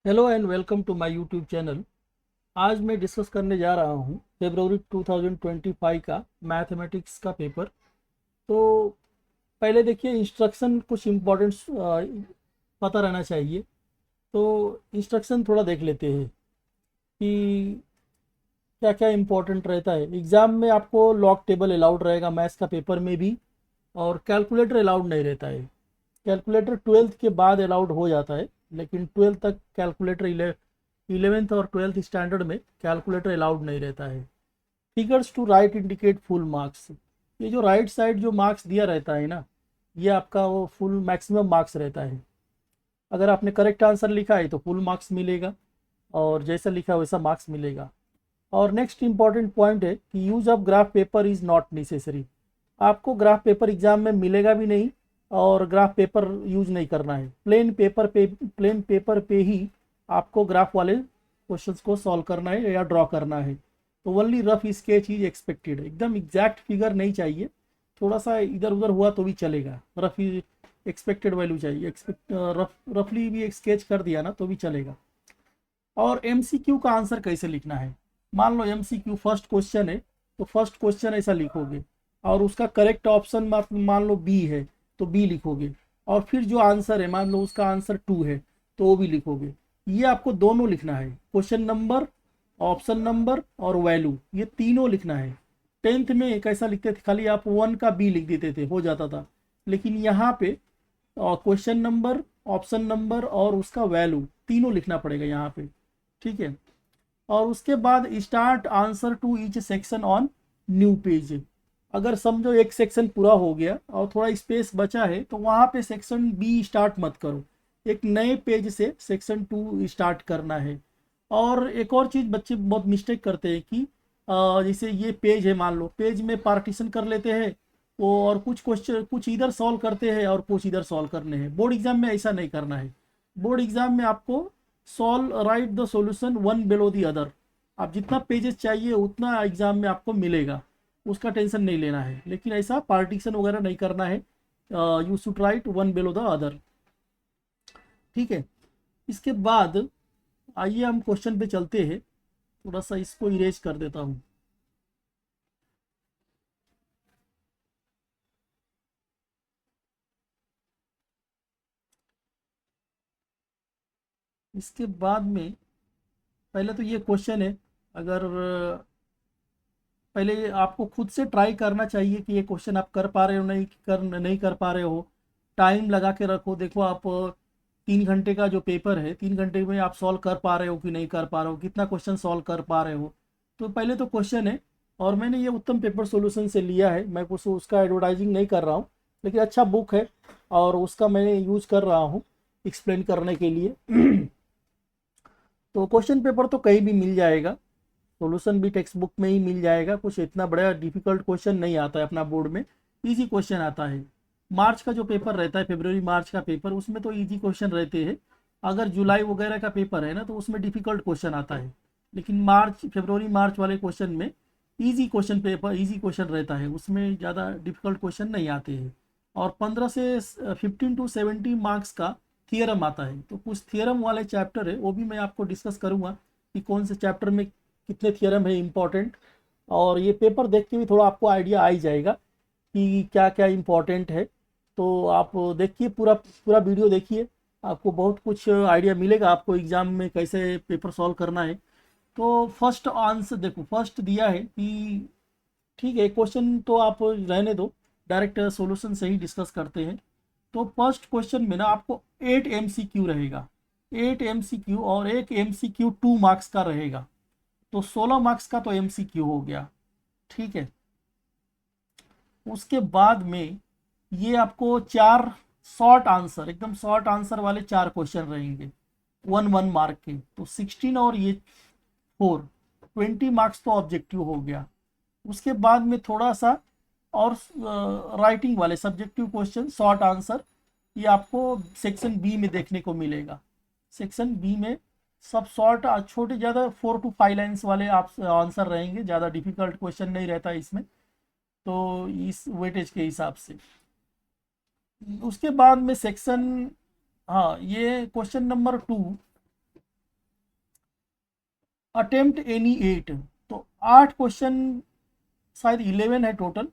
Hello and welcome to my YouTube channel. आज मैं discuss करने जा रहा हूँ फरवरी 2025 का मैथमेटिक्स का पेपर। तो पहले देखिए, इंस्ट्रक्शन कुछ इम्पोर्टेंट्स पता रहना चाहिए। तो इंस्ट्रक्शन थोड़ा देख लेते हैं कि क्या क्या इम्पोर्टेंट रहता है। एग्ज़ाम में आपको लॉग टेबल अलाउड रहेगा, मैथ्स का पेपर में भी, और कैलकुलेटर अलाउड नहीं रहता है। कैलकुलेटर ट्वेल्थ के बाद अलाउड हो जाता है, लेकिन ट्वेल्थ तक कैलकुलेटर, इलेवेंथ और ट्वेल्थ स्टैंडर्ड में कैलकुलेटर अलाउड नहीं रहता है। Figures to right indicate full marks. ये जो राइट साइड जो मार्क्स दिया रहता है ना, ये आपका वो फुल मैक्सिमम मार्क्स रहता है। अगर आपने करेक्ट आंसर लिखा है तो फुल मार्क्स मिलेगा, और जैसा लिखा वैसा मार्क्स मिलेगा। और नेक्स्ट इंपॉर्टेंट पॉइंट है कि use of graph paper is not necessary. आपको ग्राफ पेपर एग्जाम में मिलेगा भी नहीं, और ग्राफ पेपर यूज नहीं करना है। प्लेन पेपर पे ही आपको ग्राफ वाले क्वेश्चंस को सॉल्व करना है या ड्रॉ करना है। तो only rough sketch is expected. एकदम एग्जैक्ट फिगर नहीं चाहिए, थोड़ा सा इधर उधर हुआ तो भी चलेगा। रफ एक्सपेक्टेड वैल्यू चाहिए। रफली भी स्केच कर दिया ना तो भी चलेगा। और एमसीक्यू का आंसर कैसे लिखना है। मान लो एमसीक्यू फर्स्ट क्वेश्चन है, तो फर्स्ट क्वेश्चन ऐसा लिखोगे, और उसका करेक्ट ऑप्शन मान लो बी है तो बी लिखोगे। और फिर जो आंसर है, मान लो उसका आंसर 2 है तो वो भी लिखोगे। ये आपको दोनों लिखना है, क्वेश्चन नंबर, ऑप्शन नंबर और वैल्यू, ये तीनों लिखना है। टेंथ में कैसा लिखते थे, खाली आप 1 का बी लिख देते थे, हो जाता था। लेकिन यहाँ पे क्वेश्चन नंबर, ऑप्शन नंबर और उसका वैल्यू तीनों लिखना पड़ेगा यहाँ पे। ठीक है। और उसके बाद start answer to each section on new page. अगर समझो एक सेक्शन पूरा हो गया और थोड़ा स्पेस बचा है, तो वहाँ पे सेक्शन बी स्टार्ट मत करो, एक नए पेज से सेक्शन 2 स्टार्ट करना है। और एक और चीज़ बच्चे बहुत मिस्टेक करते हैं कि जैसे ये पेज है, मान लो पेज में पार्टीशन कर लेते हैं वो, और कुछ क्वेश्चन कुछ इधर सॉल्व करते हैं और कुछ इधर सॉल्व करने हैं। बोर्ड एग्जाम में ऐसा नहीं करना है। बोर्ड एग्जाम में आपको solve right the solution one below the other. आप जितना पेजेस चाहिए उतना एग्जाम में आपको मिलेगा, उसका टेंशन नहीं लेना है। लेकिन ऐसा पार्टीशन वगैरह नहीं करना है। You should write one below the other. ठीक है। इसके बाद आइए हम क्वेश्चन पे चलते हैं। थोड़ा सा इसको इरेज कर देता हूँ। इसके बाद में पहले तो ये क्वेश्चन है। अगर पहले आपको खुद से ट्राई करना चाहिए कि ये क्वेश्चन आप कर पा रहे हो, नहीं कर पा रहे हो। टाइम लगा के रखो, देखो आप 3 घंटे का जो पेपर है, 3 घंटे में आप सॉल्व कर पा रहे हो कि नहीं कर पा रहे हो, कितना क्वेश्चन सॉल्व कर पा रहे हो। तो पहले तो क्वेश्चन है, और मैंने ये उत्तम पेपर सॉल्यूशन से लिया है। मैं कुछ उसका एडवर्टाइजिंग नहीं कर रहा हूँ, लेकिन अच्छा बुक है और उसका मैंने यूज कर रहा हूँ एक्सप्लेन करने के लिए। तो क्वेश्चन पेपर तो कहीं भी मिल जाएगा, सॉल्यूशन भी टेक्स्ट बुक में ही मिल जाएगा। कुछ इतना बड़ा डिफिकल्ट क्वेश्चन नहीं आता है अपना बोर्ड में, इजी क्वेश्चन आता है। मार्च का जो पेपर रहता है, फरवरी मार्च का पेपर, उसमें तो इजी क्वेश्चन रहते हैं। अगर जुलाई वगैरह का पेपर है ना, तो उसमें डिफिकल्ट क्वेश्चन आता है। लेकिन मार्च, फरवरी मार्च वाले क्वेश्चन में easy question paper, easy question रहता है, उसमें ज़्यादा डिफिकल्ट क्वेश्चन नहीं आते हैं। और 15 से 15 to 17 मार्क्स का थियरम आता है। तो कुछ थियरम वाले चैप्टर है, वो भी मैं आपको डिस्कस करूँगा कि कौन से चैप्टर में कितने थियरम है इम्पोर्टेंट। और ये पेपर देख के भी थोड़ा आपको आइडिया आ ही जाएगा कि क्या क्या इम्पोर्टेंट है। तो आप देखिए, पूरा पूरा वीडियो देखिए, आपको बहुत कुछ आइडिया मिलेगा आपको एग्ज़ाम में कैसे पेपर सॉल्व करना है। तो फर्स्ट आंसर देखो, फर्स्ट दिया है कि, ठीक है, क्वेश्चन तो आप रहने दो, डायरेक्ट सॉल्यूशन से ही डिस्कस करते हैं। तो फर्स्ट क्वेश्चन में ना आपको 8 MCQ रहेगा, 8 MCQ, और एक MCQ 2 मार्क्स का रहेगा। तो 16 मार्क्स का तो MCQ हो गया। ठीक है। उसके बाद में ये आपको 4 शॉर्ट आंसर, एकदम शॉर्ट आंसर वाले 4 क्वेश्चन रहेंगे, 1 1 मार्क के। तो 16 और ये 4, 20 मार्क्स तो ऑब्जेक्टिव हो गया। उसके बाद में थोड़ा सा और राइटिंग वाले सब्जेक्टिव क्वेश्चन, शॉर्ट आंसर, ये आपको सेक्शन बी में देखने को मिलेगा। सेक्शन बी में सब शॉर्ट, छोटे, ज़्यादा 4 to 5 लाइन्स वाले आप आंसर रहेंगे, ज़्यादा डिफिकल्ट क्वेश्चन नहीं रहता इसमें। तो इस वेटेज के हिसाब से उसके बाद में सेक्शन, हाँ, ये क्वेश्चन नंबर 2 अटेम्प्ट एनी 8, तो 8 क्वेश्चन, शायद 11 है टोटल,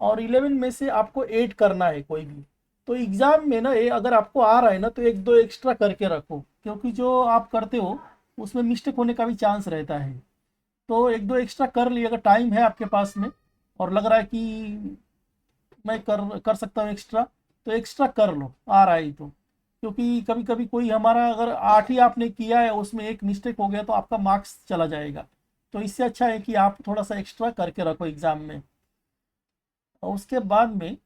और 11 में से आपको 8 करना है कोई भी। तो एग्ज़ाम में ना ये अगर आपको आ रहा है ना तो एक दो एक्स्ट्रा करके रखो, क्योंकि जो आप करते हो उसमें मिस्टेक होने का भी चांस रहता है। तो एक दो एक्स्ट्रा कर लिए, अगर टाइम है आपके पास में और लग रहा है कि मैं कर कर सकता हूँ एक्स्ट्रा, तो एक्स्ट्रा कर लो, आ रहा है तो। क्योंकि कभी कभी कोई हमारा अगर 8 ही आपने किया है उसमें एक मिस्टेक हो गया तो आपका मार्क्स चला जाएगा। तो इससे अच्छा है कि आप थोड़ा सा एक्स्ट्रा करके रखो एग्ज़ाम में। और उसके बाद में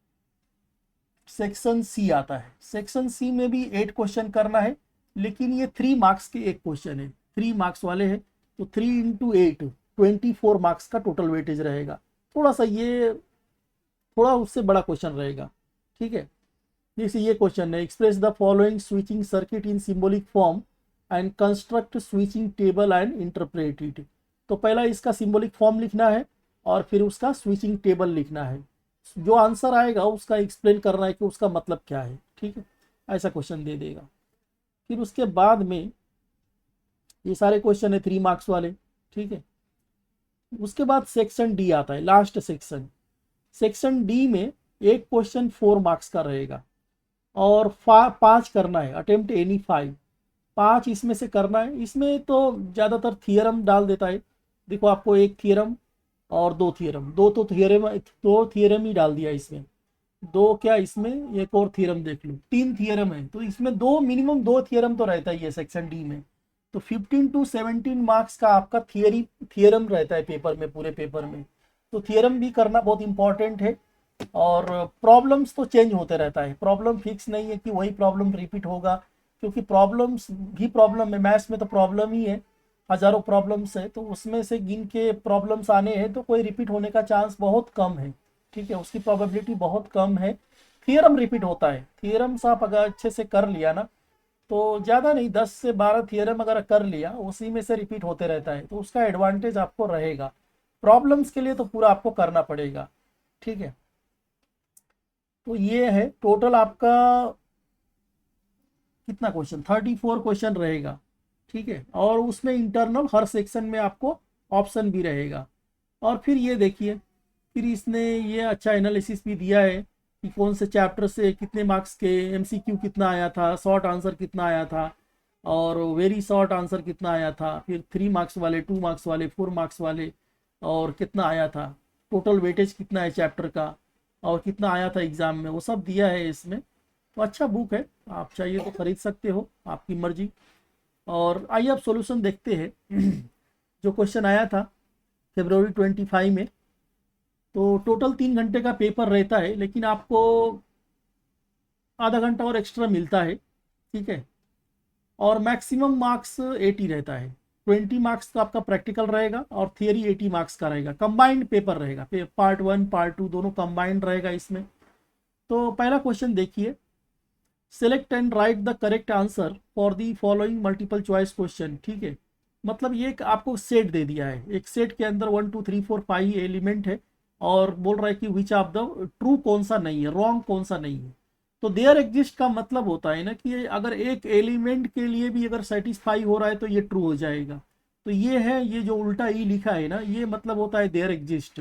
सेक्शन सी आता है। सेक्शन सी में भी 8 क्वेश्चन करना है, लेकिन ये 3 मार्क्स के एक क्वेश्चन है, 3 मार्क्स वाले हैं। तो 3 इंटू 8 24 मार्क्स का टोटल वेटेज रहेगा। थोड़ा सा ये थोड़ा उससे बड़ा क्वेश्चन रहेगा, ठीक है। जैसे ये क्वेश्चन है, express the following switching circuit in symbolic form and construct switching table and interpret it. तो पहला इसका सिंबॉलिक फॉर्म लिखना है और फिर उसका स्विचिंग टेबल लिखना है। जो आंसर आएगा उसका एक्सप्लेन करना है कि उसका मतलब क्या है, ठीक है। ऐसा क्वेश्चन दे देगा। फिर उसके बाद में ये सारे क्वेश्चन है 3 मार्क्स वाले, ठीक है। उसके बाद सेक्शन डी आता है, लास्ट सेक्शन। सेक्शन डी में एक क्वेश्चन 4 मार्क्स का रहेगा और 5 करना है, अटेम्प्ट एनी 5, 5 इसमें से करना है। इसमें तो ज़्यादातर थियरम डाल देता है। देखो आपको एक थियरम और 2 थियरम, दो थियरम ही डाल दिया इसमें। दो क्या, इसमें एक और थियरम देख लो, 3 थियरम है। तो इसमें दो मिनिमम 2 थियरम तो रहता ही है सेक्शन डी में। तो 15 टू 17 मार्क्स का आपका थियरम रहता है पेपर में, पूरे पेपर में। तो थियरम भी करना बहुत इंपॉर्टेंट है। और प्रॉब्लम्स तो चेंज होते रहता है, प्रॉब्लम फिक्स नहीं है कि वही प्रॉब्लम रिपीट होगा, क्योंकि प्रॉब्लम्स भी प्रॉब्लम है, मैथ्स में तो प्रॉब्लम ही है, हजारों प्रॉब्लम्स है। तो उसमें से गिन के प्रॉब्लम्स आने हैं तो कोई रिपीट होने का चांस बहुत कम है, ठीक है, उसकी प्रोबेबिलिटी बहुत कम है। थियरम रिपीट होता है, थियरम्स आप अगर अच्छे से कर लिया ना, तो ज़्यादा नहीं, 10 से 12 थियरम अगर कर लिया उसी में से रिपीट होते रहता है, तो उसका एडवांटेज आपको रहेगा। प्रॉब्लम्स के लिए तो पूरा आपको करना पड़ेगा, ठीक है। तो ये है टोटल आपका कितना क्वेश्चन, 34 क्वेश्चन रहेगा, ठीक है। और उसमें इंटरनल हर सेक्शन में आपको ऑप्शन भी रहेगा। और फिर ये देखिए, फिर इसने ये अच्छा एनालिसिस भी दिया है कि कौन से चैप्टर से कितने मार्क्स के एमसीक्यू कितना आया था, शॉर्ट आंसर कितना आया था, और वेरी शॉर्ट आंसर कितना आया था, फिर 3 मार्क्स वाले, 2 मार्क्स वाले, 4 मार्क्स वाले, और कितना आया था, टोटल वेटेज कितना है चैप्टर का, और कितना आया था एग्ज़ाम में, वो सब दिया है इसमें। तो अच्छा बुक है, आप चाहिए तो खरीद सकते हो, आपकी मर्जी। और आइए अब सॉल्यूशन देखते हैं। जो क्वेश्चन आया था February 25 में, तो टोटल 3 घंटे का पेपर रहता है, लेकिन आपको आधा घंटा और एक्स्ट्रा मिलता है, ठीक है। और मैक्सिमम मार्क्स 80 रहता है। 20 मार्क्स का आपका प्रैक्टिकल रहेगा और थियरी 80 मार्क्स का रहेगा। कंबाइंड पेपर रहेगा, पार्ट 1 पार्ट 2 दोनों कंबाइंड रहेगा इसमें। तो पहला क्वेश्चन देखिए, select and right the correct answer for the following multiple choice question, ठीक है। मतलब ये एक आपको सेट दे दिया है, एक सेट के अंदर 1 2 3 4 5 एलिमेंट है, और बोल रहा है कि विच ऑफ द ट्रू कौन सा नहीं है, रॉन्ग कौन सा नहीं है। तो देयर एग्जिस्ट का मतलब होता है ना कि अगर एक एलिमेंट के लिए भी अगर सेटिस्फाई हो रहा है तो ये ट्रू हो जाएगा। तो ये है, ये जो उल्टा ई लिखा है ना, ये मतलब होता है देयर एग्जिस्ट।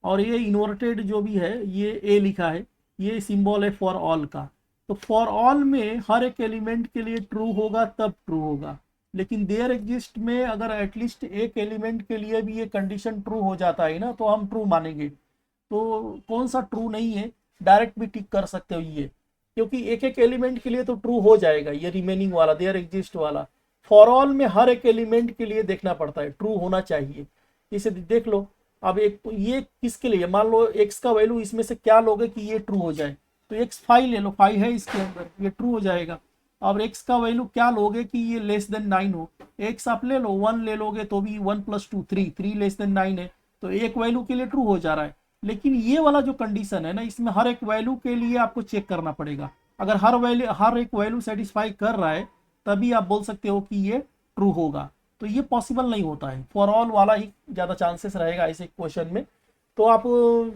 और ये इन्वर्टेड जो भी है, ये ए लिखा है, ये सिंबल है फॉर ऑल का। तो फॉर ऑल में हर एक एलिमेंट के लिए ट्रू होगा तब ट्रू होगा, लेकिन देयर एग्जिस्ट में अगर एटलीस्ट एक एलिमेंट के लिए भी ये कंडीशन ट्रू हो जाता है ना, तो हम ट्रू मानेंगे। तो कौन सा ट्रू नहीं है, डायरेक्ट भी टिक कर सकते हो ये, क्योंकि एक एक एलिमेंट के लिए तो ट्रू हो जाएगा ये रिमेनिंग वाला, देयर एग्जिस्ट वाला। फॉर ऑल में हर एक एलिमेंट के लिए देखना पड़ता है, ट्रू होना चाहिए। इसे देख लो, अब एक ये किसके लिए, मान लो एक्स का वैल्यू इसमें से क्या लोगे कि ये ट्रू हो जाए, तो एक्स 5 ले लो, 5 है इसके अंदर, ये ट्रू हो जाएगा। अब एक्स का वैल्यू क्या लोगे कि ये लेस देन 9 हो, एक्स आप ले लो, 1 ले लोगे तो भी 1 + 2 3, 3 लेस देन 9 है, तो एक वैल्यू के लिए ट्रू हो जा रहा है। लेकिन ये वाला जो कंडीशन है ना, इसमें हर एक वैल्यू के लिए आपको चेक करना पड़ेगा। अगर हर एक वैल्यू सेटिस्फाई कर रहा है तभी आप बोल सकते हो कि ये ट्रू होगा। तो ये पॉसिबल नहीं होता है, फॉर ऑल वाला ही ज़्यादा चांसेस रहेगा ऐसे क्वेश्चन में। तो आप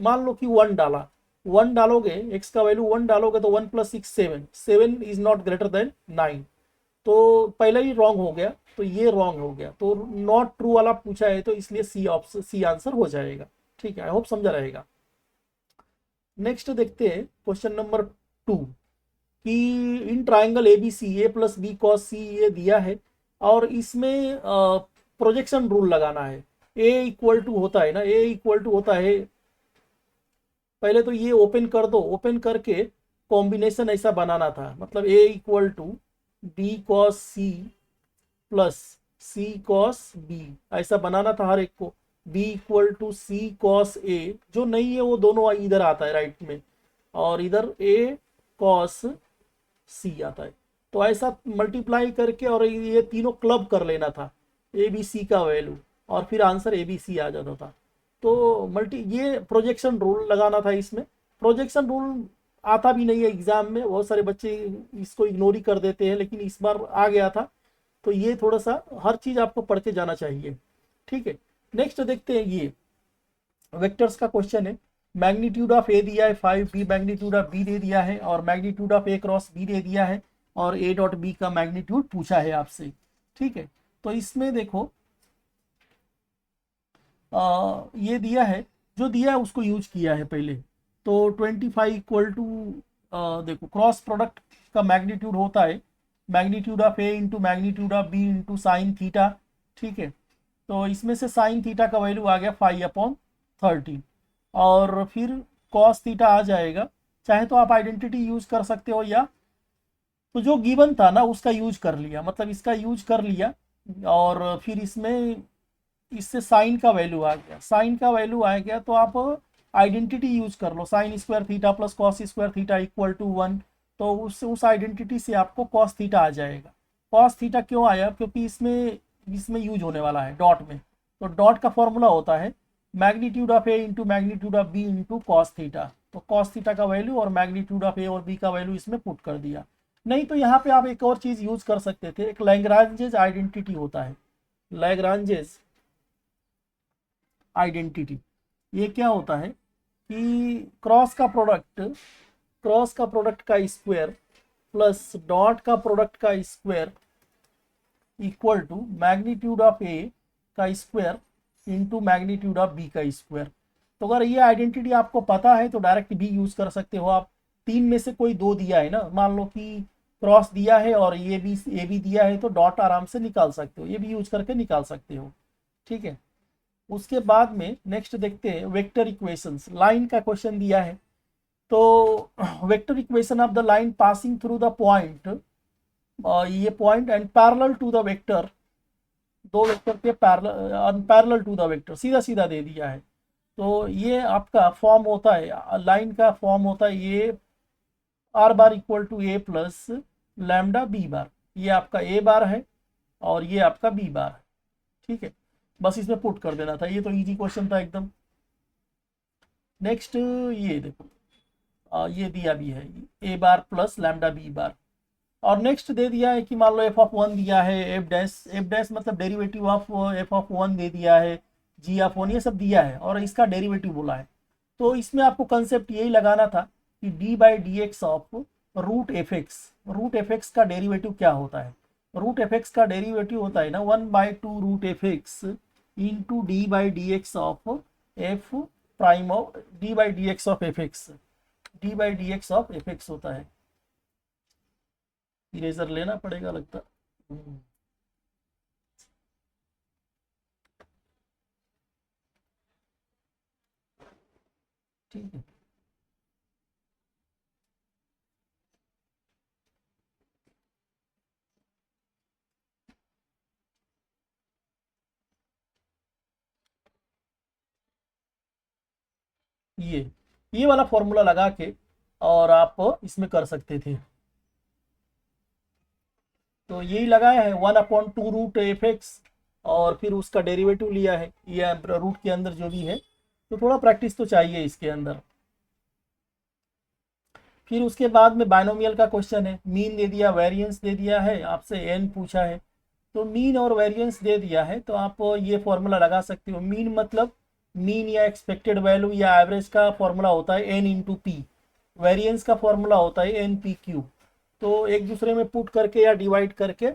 मान लो कि 1 डाला, 1 डालोगे, एक्स का वैल्यू 1 डालोगे तो 1 + 6 7, 7 इज नॉट ग्रेटर देन 9। तो पहले ही रॉन्ग हो गया, तो ये रॉन्ग हो गया, तो नॉट ट्रू वाला पूछा है तो इसलिए सी ऑप्शन, सी आंसर हो जाएगा। ठीक है, आई होप समझा रहेगा। नेक्स्ट देखते हैं क्वेश्चन नंबर 2 कि in triangle A B C A plus B cos C ये दिया है और इसमें प्रोजेक्शन रूल लगाना है। ए इक्वल टू होता है ना, ए इक्वल टू होता है, पहले तो ये ओपन कर दो, ओपन करके कॉम्बिनेशन ऐसा बनाना था, मतलब A equal to B cos C plus C cos B ऐसा बनाना था हर एक को। B equal to C cos A, जो नहीं है वो दोनों इधर आता है राइट में, और इधर ए कॉस सी आता है। तो ऐसा मल्टीप्लाई करके और ये तीनों क्लब कर लेना था ए बी सी का वैल्यू, और फिर आंसर ए बी सी आ जाता था। तो ये प्रोजेक्शन रूल लगाना था इसमें। प्रोजेक्शन रूल आता भी नहीं है एग्जाम में, बहुत सारे बच्चे इसको इग्नोर ही कर देते हैं, लेकिन इस बार आ गया था। तो ये थोड़ा सा हर चीज आपको पढ़ के जाना चाहिए। ठीक है, नेक्स्ट देखते हैं, ये वेक्टर्स का क्वेश्चन है। मैग्नीट्यूड ऑफ ए दिया है 5, बी मैग्नीट्यूड ऑफ बी दे दिया है, और magnitude of A cross B दे दिया है, और ए डॉट बी का मैग्नीट्यूड पूछा है आपसे। ठीक है, तो इसमें देखो ये दिया है, जो दिया है उसको यूज किया है पहले। तो 25 इक्वल टू, देखो क्रॉस प्रोडक्ट का मैग्नीट्यूड होता है magnitude of A into magnitude of B into sine theta. ठीक है, तो इसमें से साइन थीटा का वैल्यू आ गया 5/30, और फिर कॉस थीटा आ जाएगा। चाहे तो आप आइडेंटिटी यूज कर सकते हो, या तो जो गिवन था ना उसका यूज कर लिया, मतलब इसका यूज कर लिया, और फिर इसमें इससे साइन का वैल्यू आ गया, साइन का वैल्यू आ गया तो आप आइडेंटिटी यूज कर लो, sine square theta plus cos square theta equal to 1। तो उस आइडेंटिटी से आपको कॉस थीटा आ जाएगा। कॉस थीटा क्यों आया, क्योंकि इसमें यूज होने वाला है डॉट में। तो डॉट का फॉर्मूला होता है magnitude of A into magnitude of B into cos theta. तो कॉस थीटा का वैल्यू और मैग्नीट्यूड ऑफ ए और बी का वैल्यू इसमें पुट कर दिया। नहीं तो यहाँ पे आप एक और चीज यूज कर सकते थे, एक लैग्रांजेस आइडेंटिटी होता है, लैग्रांजेस आइडेंटिटी। ये क्या होता है कि क्रॉस का प्रोडक्ट का स्क्वायर प्लस डॉट का प्रोडक्ट का square equal to magnitude of A का square into magnitude of B का स्क्वायर। तो अगर ये आइडेंटिटी आपको पता है तो डायरेक्ट भी यूज कर सकते हो आप। तीन में से कोई दो दिया है ना, मान लो कि क्रॉस दिया है और ये भी दिया है, तो डॉट आराम से निकाल सकते हो, ये भी यूज करके निकाल सकते हो। ठीक है, उसके बाद में नेक्स्ट देखते हैं वेक्टर इक्वेशंस। लाइन का क्वेश्चन दिया है, तो vector equation of the line passing through the point, ये point and parallel to the vector, दो वेक्टर के पैरेलल टू द वेक्टर, सीधा सीधा दे दिया है। तो ये आपका फॉर्म होता है, लाइन का फॉर्म होता है ये R bar equal to A plus lambda B bar. ये आपका ए बार है और ये आपका बी बार है। ठीक है, बस इसमें पुट कर देना था, ये तो इजी क्वेश्चन था एकदम। नेक्स्ट ये देखो, ये दिया भी है ए बार प्लस लैम्डा बी बार, और नेक्स्ट दे दिया है कि मान लो f(1) दिया है, f' मतलब डेरिवेटिव ऑफ f(1) दे दिया है, g(1) ये सब दिया है और इसका डेरिवेटिव बोला है। तो इसमें आपको कंसेप्ट यही लगाना था कि d/dx of root F X का डेरिवेटिव क्या होता है। रूट एफ एक्स का डेरिवेटिव होता है ना 1/2 root F X into d/dx of F prime of d/dx of F X, d/dx of F X होता है। इरेजर लेना पड़ेगा लगता। ठीक है, ये वाला फॉर्मूला लगा के और आप इसमें कर सकते थे। तो यही लगाया है 1/2 रूट एफ एक्स, और फिर उसका डेरिवेटिव लिया है, ये रूट के अंदर जो भी है। तो थोड़ा प्रैक्टिस तो चाहिए इसके अंदर। फिर उसके बाद में बाइनोमियल का क्वेश्चन है, मीन दे दिया, वेरिएंस दे दिया है, आपसे एन पूछा है। तो मीन और वेरिएंस दे दिया है तो आप ये फॉर्मूला लगा सकते हो। मीन मतलब मीन या एक्सपेक्टेड वैल्यू या एवरेज का फॉर्मूला होता है एन इंटू पी, वेरिएंस का फॉर्मूला होता है एन पी क्यू। तो एक दूसरे में पुट करके या डिवाइड करके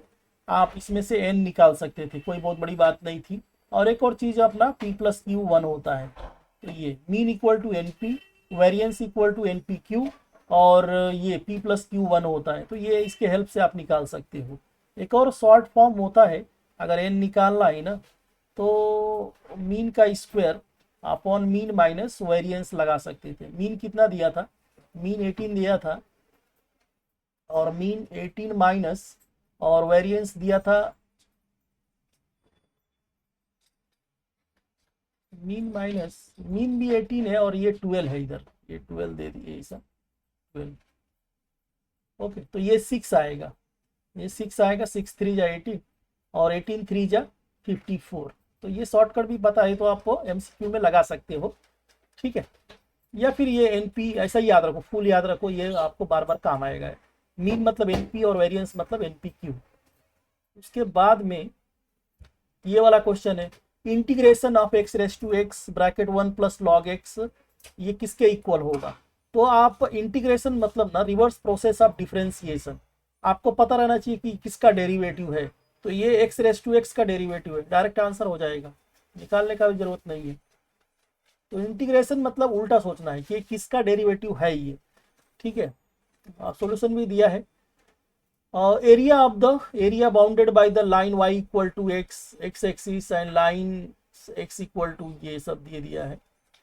आप इसमें से n निकाल सकते थे, कोई बहुत बड़ी बात नहीं थी। और एक और चीज़ अपना p प्लस क्यू 1 होता है, तो ये mean equal to N P, variance equal to N P Q, और ये p प्लस क्यू 1 होता है। तो ये इसके हेल्प से आप निकाल सकते हो। एक और शॉर्ट फॉर्म होता है, अगर n निकालना है ना, तो मीन का square upon mean minus variance लगा सकते थे। मीन कितना दिया था, मीन 18 दिया था, और मीन 18 माइनस, और वेरिएंस दिया था, मीन माइनस, मीन भी 18 है और ये 12 है, इधर ये 12 दे दिए ऐसा 12। ओके, तो ये 6 आएगा, ये 6 आएगा, 6 3 जा 18 और 18 3 जा 54। तो ये शॉर्टकट भी पता है तो आपको एमसीक्यू में लगा सकते हो, ठीक है। या फिर ये एनपी ऐसा ही याद रखो, फुल याद रखो, ये आपको बार बार काम आएगा। मीन मतलब एनपी और वेरिएंस मतलब एनपीक्यू। उसके बाद में ये वाला क्वेश्चन है, integration of X raise to X bracket 1 plus log X, ये किसके इक्वल होगा। तो आप इंटीग्रेशन मतलब ना रिवर्स प्रोसेस ऑफ डिफरेंशिएशन, आपको पता रहना चाहिए कि किसका डेरिवेटिव है। तो ये एक्स रेस टू एक्स का डेरिवेटिव है, डायरेक्ट आंसर हो जाएगा, निकालने का भी जरूरत नहीं है। तो इंटीग्रेशन मतलब उल्टा सोचना है कि किसका डेरिवेटिव है ये, ठीक है। सॉल्यूशन भी दिया है। Area of the area bounded by the line y equal to X axis and line x equal to, ये सब दे दिया है।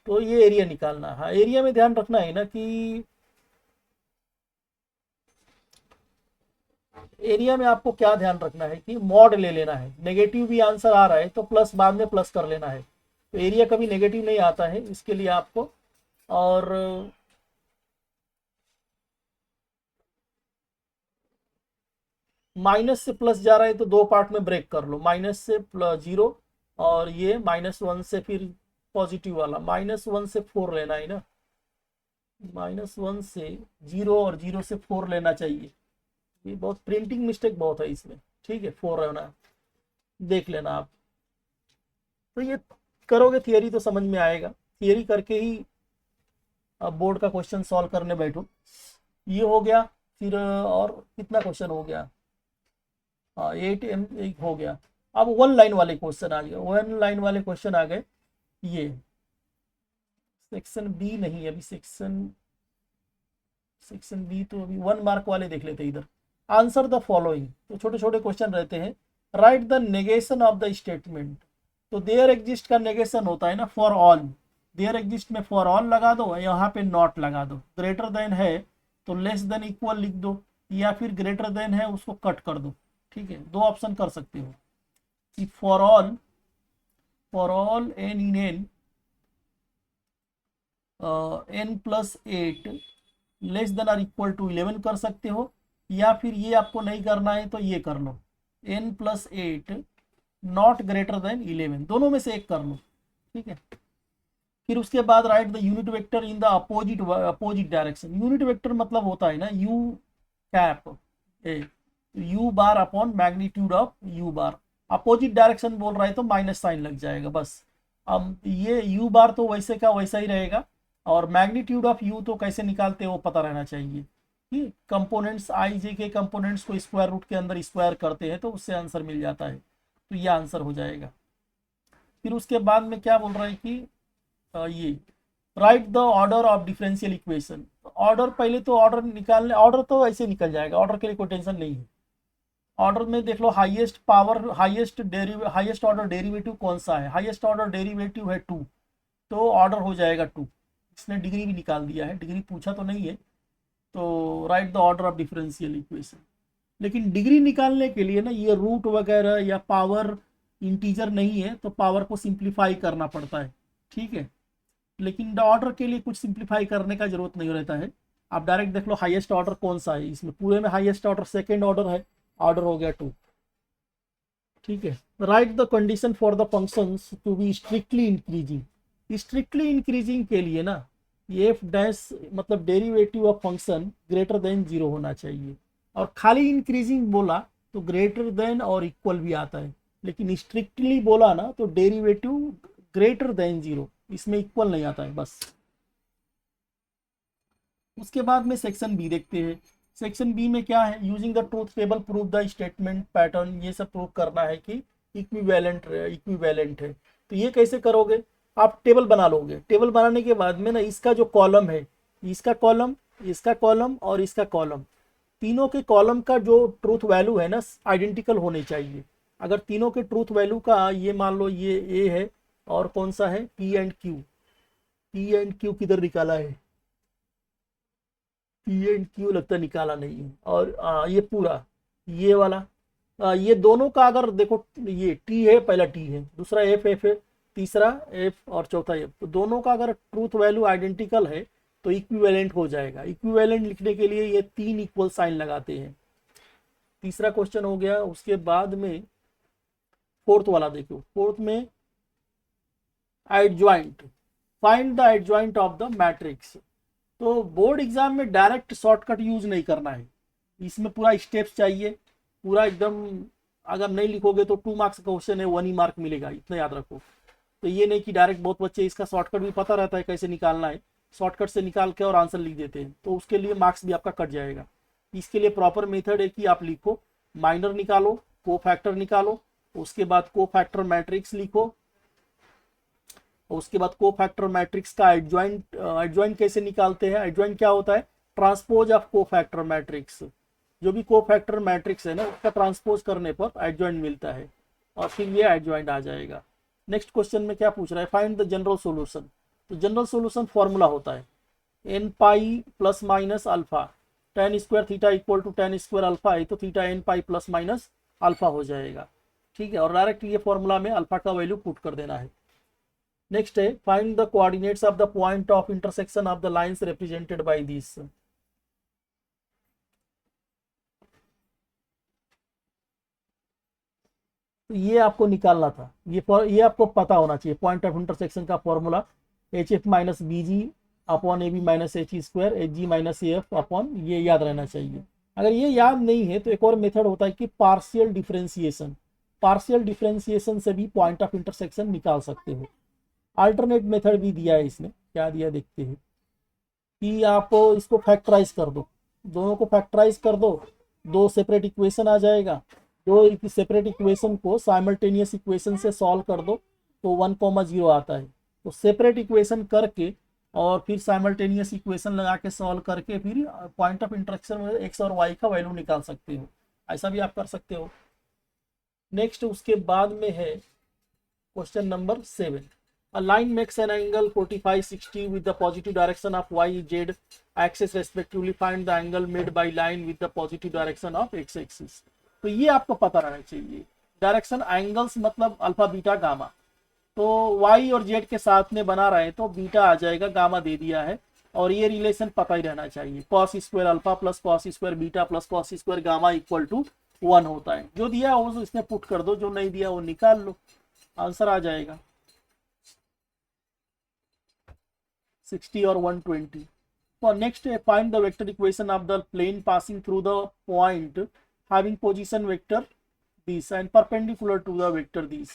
तो ये एरिया निकालना है। हाँ, एरिया में ध्यान रखना है ना कि एरिया में आपको क्या ध्यान रखना है कि मॉड ले लेना है। नेगेटिव भी आंसर आ रहा है तो प्लस बाद में प्लस कर लेना है, तो एरिया कभी नेगेटिव नहीं आता है इसके लिए आपको। और माइनस से प्लस जा रहा है तो दो पार्ट में ब्रेक कर लो, माइनस से प्लस 0 और ये -1 से फिर पॉजिटिव वाला, -1 से 4 लेना है ना, -1 से 0 और 0 से 4 लेना चाहिए। ये बहुत प्रिंटिंग मिस्टेक बहुत है इसमें, ठीक है, 4 रहना, देख लेना आप। तो ये करोगे थियरी तो समझ में आएगा, थियरी करके ही अब बोर्ड का क्वेश्चन सॉल्व करने बैठो। ये हो गया, फिर और कितना क्वेश्चन हो गया, 8 हो गया। अब वन लाइन वाले क्वेश्चन आ गए, वन लाइन वाले क्वेश्चन आ गए। ये सेक्शन बी नहीं है अभी, सेक्शन बी तो अभी 1 मार्क वाले देख लेते हैं इधर। आंसर द फॉलोइंग, तो छोटे छोटे क्वेश्चन रहते हैं। Right the negation of the statement, तो देयर एग्जिस्ट का नेगेशन होता है ना फॉर ऑल, देयर एग्जिस्ट में फॉर ऑल लगा दो, यहाँ पे नॉट लगा दो। ग्रेटर देन है तो लेस देन इक्वल लिख दो, या फिर ग्रेटर देन है उसको कट कर दो, ठीक है। दो ऑप्शन कर सकते हो कि for all N in N plus 8 less than R equal to 11 कर सकते हो, या फिर ये आपको नहीं करना है तो ये कर लो, n plus 8 not greater than 11, दोनों में से एक कर लो, ठीक है। फिर उसके बाद right the unit vector in the opposite direction. Unit vector मतलब होता है ना you cap A, you bar upon magnitude of you bar. Opposite direction बोल रहा है तो माइनस साइन लग जाएगा बस। अब ये यू बार तो वैसे का वैसा ही रहेगा, और मैग्नीट्यूड ऑफ यू तो कैसे निकालते हैं वो पता रहना चाहिए कि कंपोनेंट्स आई जे के कंपोनेंट्स को स्क्वायर रूट के अंदर स्क्वायर करते हैं तो उससे आंसर मिल जाता है, तो ये आंसर हो जाएगा। फिर उसके बाद में क्या बोल रहा है कि ये right the order of differential equation. Order पहले तो ऑर्डर निकालने, ऑर्डर तो ऐसे निकल जाएगा, ऑर्डर के लिए कोई टेंशन नहीं है। ऑर्डर में देख लो highest power, highest order derivative कौन सा है, हाईएस्ट ऑर्डर डेरिवेटिव है 2, तो ऑर्डर हो जाएगा 2। इसने डिग्री भी निकाल दिया है, डिग्री पूछा तो नहीं है। तो right the order of differential equation, लेकिन डिग्री निकालने के लिए ना ये रूट वगैरह या पावर इंटीजर नहीं है तो पावर को सिंप्लीफाई करना पड़ता है, ठीक है। लेकिन द ऑर्डर के लिए कुछ सिंप्लीफाई करने का जरूरत नहीं रहता है। आप डायरेक्ट देख लो हाईएस्ट ऑर्डर कौन सा है, इसमें पूरे में हाईएस्ट ऑर्डर सेकेंड ऑर्डर है, ऑर्डर हो गया 2, ठीक है। Write the condition for the functions to be strictly increasing. Strictly increasing के लिए ना ये एफ डैश मतलब derivative of function greater than 0 होना चाहिए, और खाली इंक्रीजिंग बोला तो ग्रेटर देन और इक्वल भी आता है, लेकिन स्ट्रिक्टली बोला ना तो डेरिवेटिव ग्रेटर देन 0, इसमें इक्वल नहीं आता है बस। उसके बाद में सेक्शन बी देखते हैं। सेक्शन बी में क्या है, using the truth table prove the statement pattern, ये सब प्रूव करना है कि इक्विवेलेंट है। तो ये कैसे करोगे, आप टेबल बना लोगे, टेबल बनाने के बाद में ना इसका जो कॉलम है, इसका कॉलम, इसका कॉलम और इसका कॉलम, तीनों के कॉलम का जो ट्रूथ वैल्यू है ना आइडेंटिकल होने चाहिए। अगर तीनों के ट्रूथ वैल्यू का, ये मान लो ये ए है और कौन सा है P and Q, P and Q किधर निकाला है, पी एंड क्यू लगता निकाला नहीं है, और ये पूरा ये वाला, ये दोनों का अगर देखो, ये टी है, पहला टी है, दूसरा एफ है, तीसरा एफ और चौथा एफ, तो दोनों का अगर ट्रूथ वैल्यू आइडेंटिकल है तो इक्विवेलेंट हो जाएगा। इक्विवेलेंट लिखने के लिए ये 3 इक्वल साइन लगाते हैं। तीसरा क्वेश्चन हो गया। उसके बाद में फोर्थ वाला देखो, फोर्थ में adjoint, find the adjoint of the matrix. तो बोर्ड एग्जाम में डायरेक्ट शॉर्टकट यूज नहीं करना है, इसमें पूरा स्टेप्स चाहिए, पूरा एकदम, अगर नहीं लिखोगे तो 2 मार्क्स का क्वेश्चन है, 1 ही मार्क मिलेगा, इतना याद रखो। तो ये नहीं कि डायरेक्ट, बहुत बच्चे इसका शॉर्टकट भी पता रहता है कैसे निकालना है, शॉर्टकट से निकाल के और आंसर लिख देते हैं, तो उसके लिए मार्क्स भी आपका कट जाएगा। इसके लिए प्रॉपर मेथड है कि आप लिखो, माइनर निकालो, को फैक्टर निकालो, उसके बाद को फैक्टर मैट्रिक्स लिखो, उसके बाद को फैक्टर मैट्रिक्स का एडजॉइंट कैसे निकालते हैं। एडजॉइंट क्या होता है, ट्रांसपोज ऑफ को फैक्टर मैट्रिक्स, जो भी को फैक्टर मैट्रिक्स है ना उसका ट्रांसपोज करने पर एडजॉइंट मिलता है, और फिर ये एडजॉइंट आ जाएगा। नेक्स्ट क्वेश्चन में क्या पूछ रहा है, फाइंड द जनरल सॉल्यूशन। तो जनरल सॉल्यूशन फॉर्मूला होता है N pi plus minus alpha, tan square theta equal to tan square alpha है, तो theta N pi plus minus alpha हो जाएगा, ठीक है। और डायरेक्ट ये फॉर्मूला में अल्फा का वैल्यू पुट कर देना है। नेक्स्ट है find the coordinates of the point of intersection of the lines represented by this. तो ये आपको निकालना था, ये आपको पता होना चाहिए, पॉइंट ऑफ इंटरसेक्शन का formula H F minus B G upon A B minus H square H G minus A F upon, ये याद रहना चाहिए। अगर ये याद नहीं है तो एक और मेथड होता है कि पार्शियल डिफरेंशिएशन, पार्शियल डिफरेंशिएशन से भी पॉइंट ऑफ इंटरसेक्शन निकाल सकते हो। अल्टरनेट मेथड भी दिया है इसमें, क्या दिया देखते हैं, कि आप इसको फैक्टराइज कर दो, दोनों को फैक्टराइज कर दो, 2 सेपरेट इक्वेशन आ जाएगा, 2 सेपरेट इक्वेशन को साइमल्टेनियस इक्वेशन से सॉल्व कर दो तो 1,0 आता है। तो सेपरेट इक्वेशन करके और फिर साइमल्टेनियस इक्वेशन लगा के सॉल्व करके फिर पॉइंट ऑफ इंटरसेक्शन में एक्स और वाई का वैल्यू निकाल सकते हो, ऐसा भी आप कर सकते हो। नेक्स्ट उसके बाद में है question number 7, a line makes an angle 45-60 with the positive direction of y z axis respectively, find the angle made by line with the positive direction of x axis। तो ये आपको पता रहना चाहिए, डायरेक्शन एंगल्स मतलब alpha beta gamma, तो y और z के साथ में बना रहे हैं तो बीटा आ जाएगा, गामा दे दिया है, और ये रिलेशन पता ही रहना चाहिए, cos square alpha plus cos square beta plus cos square gamma equal to 1 होता है। जो दिया वो इसमें पुट कर दो, जो नहीं दिया वो निकाल लो, आंसर आ जाएगा 60 और 120। For next, find the vector equation of the plane passing through the point having position vector this and perpendicular to the vector this।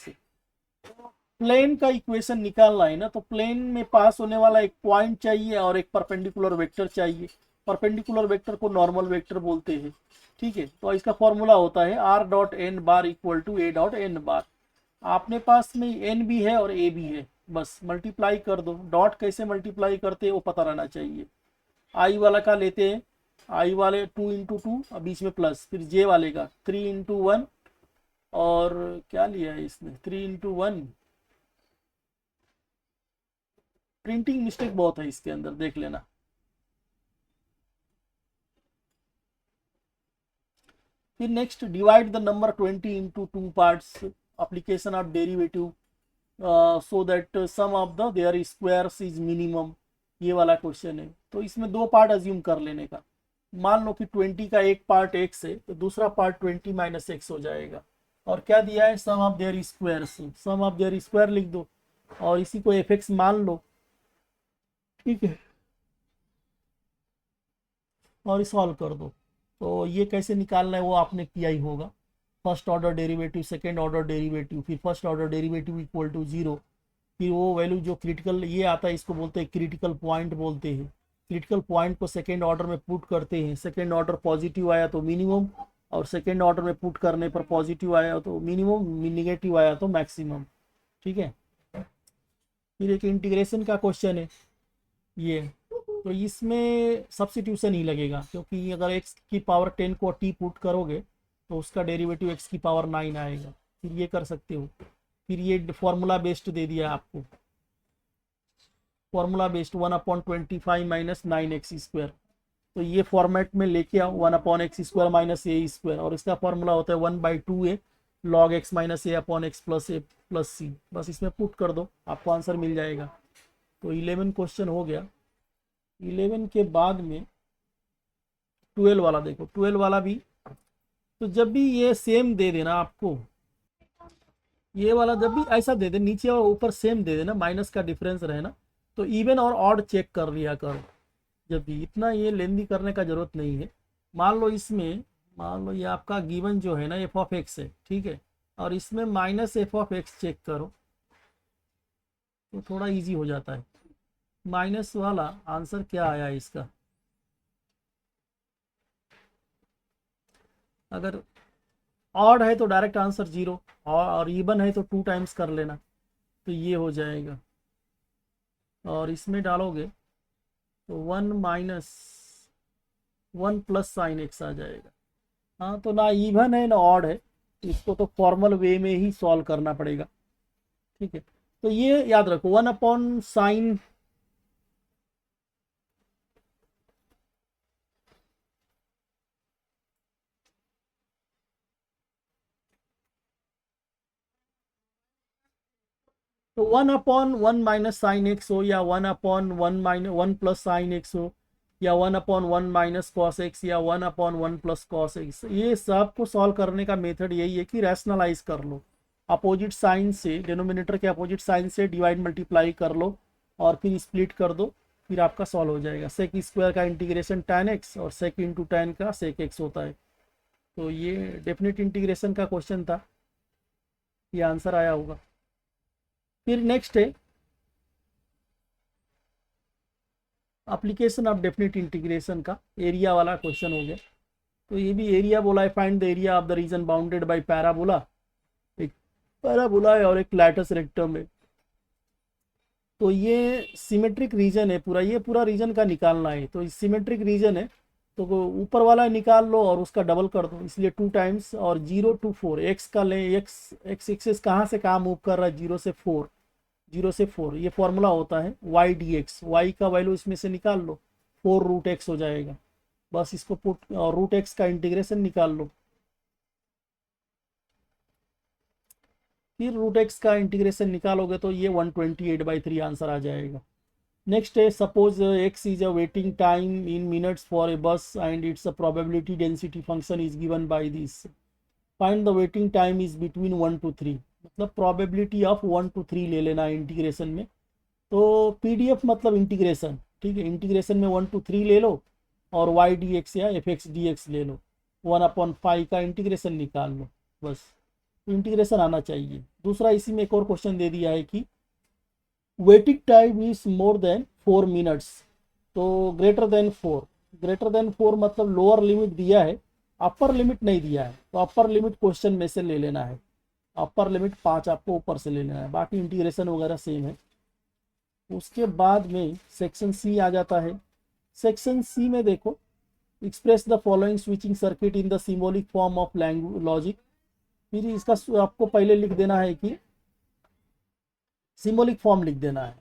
Plane का इक्वेशन निकालना है ना, तो प्लेन में पास होने वाला एक पॉइंट चाहिए और एक परपेंडिकुलर वेक्टर चाहिए। परपेंडिकुलर वेक्टर को नॉर्मल वेक्टर बोलते हैं, ठीक है। तो इसका फॉर्मूला होता है r dot n bar equal to a dot n bar. आपने पास में n भी है और a भी है, बस मल्टीप्लाई कर दो। डॉट कैसे मल्टीप्लाई करते हैं वो पता रहना चाहिए। आई वाला का लेते हैं, आई वाले 2 इंटू 2 और बीच में प्लस, फिर जे वाले का 3 इंटू 1, और क्या लिया है इसने 3 इंटू 1, प्रिंटिंग मिस्टेक बहुत है इसके अंदर, देख लेना। फिर next divide the number 20 into 2 parts, application of derivative so that sum of the their squares is minimum, ये वाला क्वेश्चन है। तो इसमें 2 पार्ट अज्यूम कर लेने का, मान लो कि 20 का एक पार्ट x है तो दूसरा पार्ट 20 माइनस एक्स हो जाएगा, और क्या दिया है sum of their squares, sum of their square लिख दो और इसी को fx मान लो, ठीक है, और सॉल्व कर दो। तो ये कैसे निकालना है वो आपने किया ही होगा, first order derivative, second order derivative, फिर first order derivative equal to 0, फिर वो वैल्यू जो क्रिटिकल ये आता है इसको बोलते हैं क्रिटिकल पॉइंट बोलते हैं, क्रिटिकल पॉइंट को सेकेंड ऑर्डर में पुट करते हैं, सेकेंड ऑर्डर पॉजिटिव आया तो मिनिमम, और सेकेंड ऑर्डर में पुट करने पर पॉजिटिव आया तो मिनिमम, निगेटिव आया तो मैक्सिमम। ठीक है, फिर एक इंटीग्रेशन का क्वेश्चन है ये, तो इसमें सब्स्टिट्यूशन ही लगेगा, क्योंकि अगर x की पावर 10 को t पुट करोगे तो उसका डेरिवेटिव x की पावर 9 आएगा। फिर ये कर सकते हो, फिर ये फॉर्मूला बेस्ड दे दिया आपको, फॉर्मूला बेस्ड 1/25 माइनस 9x², तो ये फॉर्मेट में लेके आओ 1/x² माइनस ए स्क्वायर, और इसका फॉर्मूला होता है 1/2a log x माइनस ए अपॉन एक्स प्लस ए प्लस सी। बस इसमें पुट कर दो, आपको आंसर मिल जाएगा। तो 11 क्वेश्चन हो गया। 11 के बाद में 12 वाला देखो, 12 वाला भी, तो जब भी ये सेम दे देना आपको, ये वाला जब भी ऐसा दे दे, नीचे और ऊपर सेम दे देना, माइनस का डिफरेंस रहे ना, तो इवन और ऑड चेक कर लिया करो। जब भी इतना ये लेंदी करने का जरूरत नहीं है। मान लो इसमें, मान लो ये आपका गिवन जो है ना एफ ऑफ एक्स है, ठीक है, और इसमें minus F of X check करो तो थोड़ा इजी हो जाता है। माइनस वाला आंसर क्या आया इसका, अगर ऑड है तो डायरेक्ट आंसर 0, और इवन है तो 2 टाइम्स कर लेना, तो ये हो जाएगा। और इसमें डालोगे तो 1 माइनस 1 प्लस साइन एक्स आ जाएगा। हाँ, तो ना इवन है ना ऑड है, इसको तो फॉर्मल वे में ही सॉल्व करना पड़ेगा। ठीक है, तो ये याद रखो 1/sin, तो 1/1 माइनस साइन एक्स हो, या 1/1 प्लस साइन एक्स हो, या 1/1 माइनस कॉस एक्स, या 1/1 प्लस कॉस एक्स, ये सब को सॉल्व करने का मेथड यही है कि रैशनलाइज कर लो, अपोजिट साइन से, डिनोमिनेटर के अपोजिट साइन से डिवाइड मल्टीप्लाई कर लो और फिर स्प्लिट कर दो, फिर आपका सॉल्व हो जाएगा। सेक स्क्वायर का इंटीग्रेशन tan x और सेक इंटू tan का सेक x होता है। तो ये डेफिनेट इंटीग्रेशन का क्वेश्चन था, ये आंसर आया होगा। फिर नेक्स्ट है एप्लीकेशन ऑफ डेफिनेट इंटीग्रेशन का, एरिया वाला क्वेश्चन हो गया। तो ये भी एरिया बोला है, find the area of the reason bounded by parabola, एक पैराबोला है और एक लैटस रेक्टम है। तो ये सिमेट्रिक रीजन है पूरा, ये पूरा रीजन का निकालना है। तो सिमेट्रिक रीजन है तो ऊपर वाला निकाल लो और उसका डबल कर दो, इसलिए 2 टाइम्स, और 0 to 4 एक्स का ले, एक्स एक्सेस कहाँ से कहाँ मूव कर रहा है, 0 से 4, 0 से 4, ये फॉर्मूला होता है वाई डी एक्स, वाई का वैल्यू इसमें से निकाल लो, 4√x हो जाएगा। बस इसको पुट, और √x का इंटीग्रेशन निकाल लो, फिर √x का इंटीग्रेशन निकालोगे तो ये 128/3 आंसर आ जाएगा। नेक्स्ट है, suppose x is a waiting time in minutes for a bus and it's a probability density function is given by this, find the waiting time is between 1 to 3, मतलब probability of 1 to 3 ले लेना है integration में। तो PDF मतलब integration, ठीक है, integration में 1 to 3 ले लो और वाई डी एक्स या एफ एक्स डी एक्स ले लो, 1/5 का इंटीग्रेशन निकाल लो, बस इंटीग्रेशन आना चाहिए। दूसरा इसी में एक और क्वेश्चन दे दिया है कि waiting time is more than 4 minutes, तो ग्रेटर देन 4, ग्रेटर देन 4 मतलब लोअर लिमिट दिया है, अपर लिमिट नहीं दिया है, तो अपर लिमिट क्वेश्चन में से ले लेना है, अपर लिमिट 5 आपको ऊपर से ले लेना है, बाकी इंटीग्रेशन वगैरह सेम है। उसके बाद में सेक्शन सी आ जाता है। सेक्शन सी में देखो, express the following switching circuit in the symbolic form of language logic. फिर इसका आपको पहले लिख देना है कि सिंबॉलिक फॉर्म लिख देना है,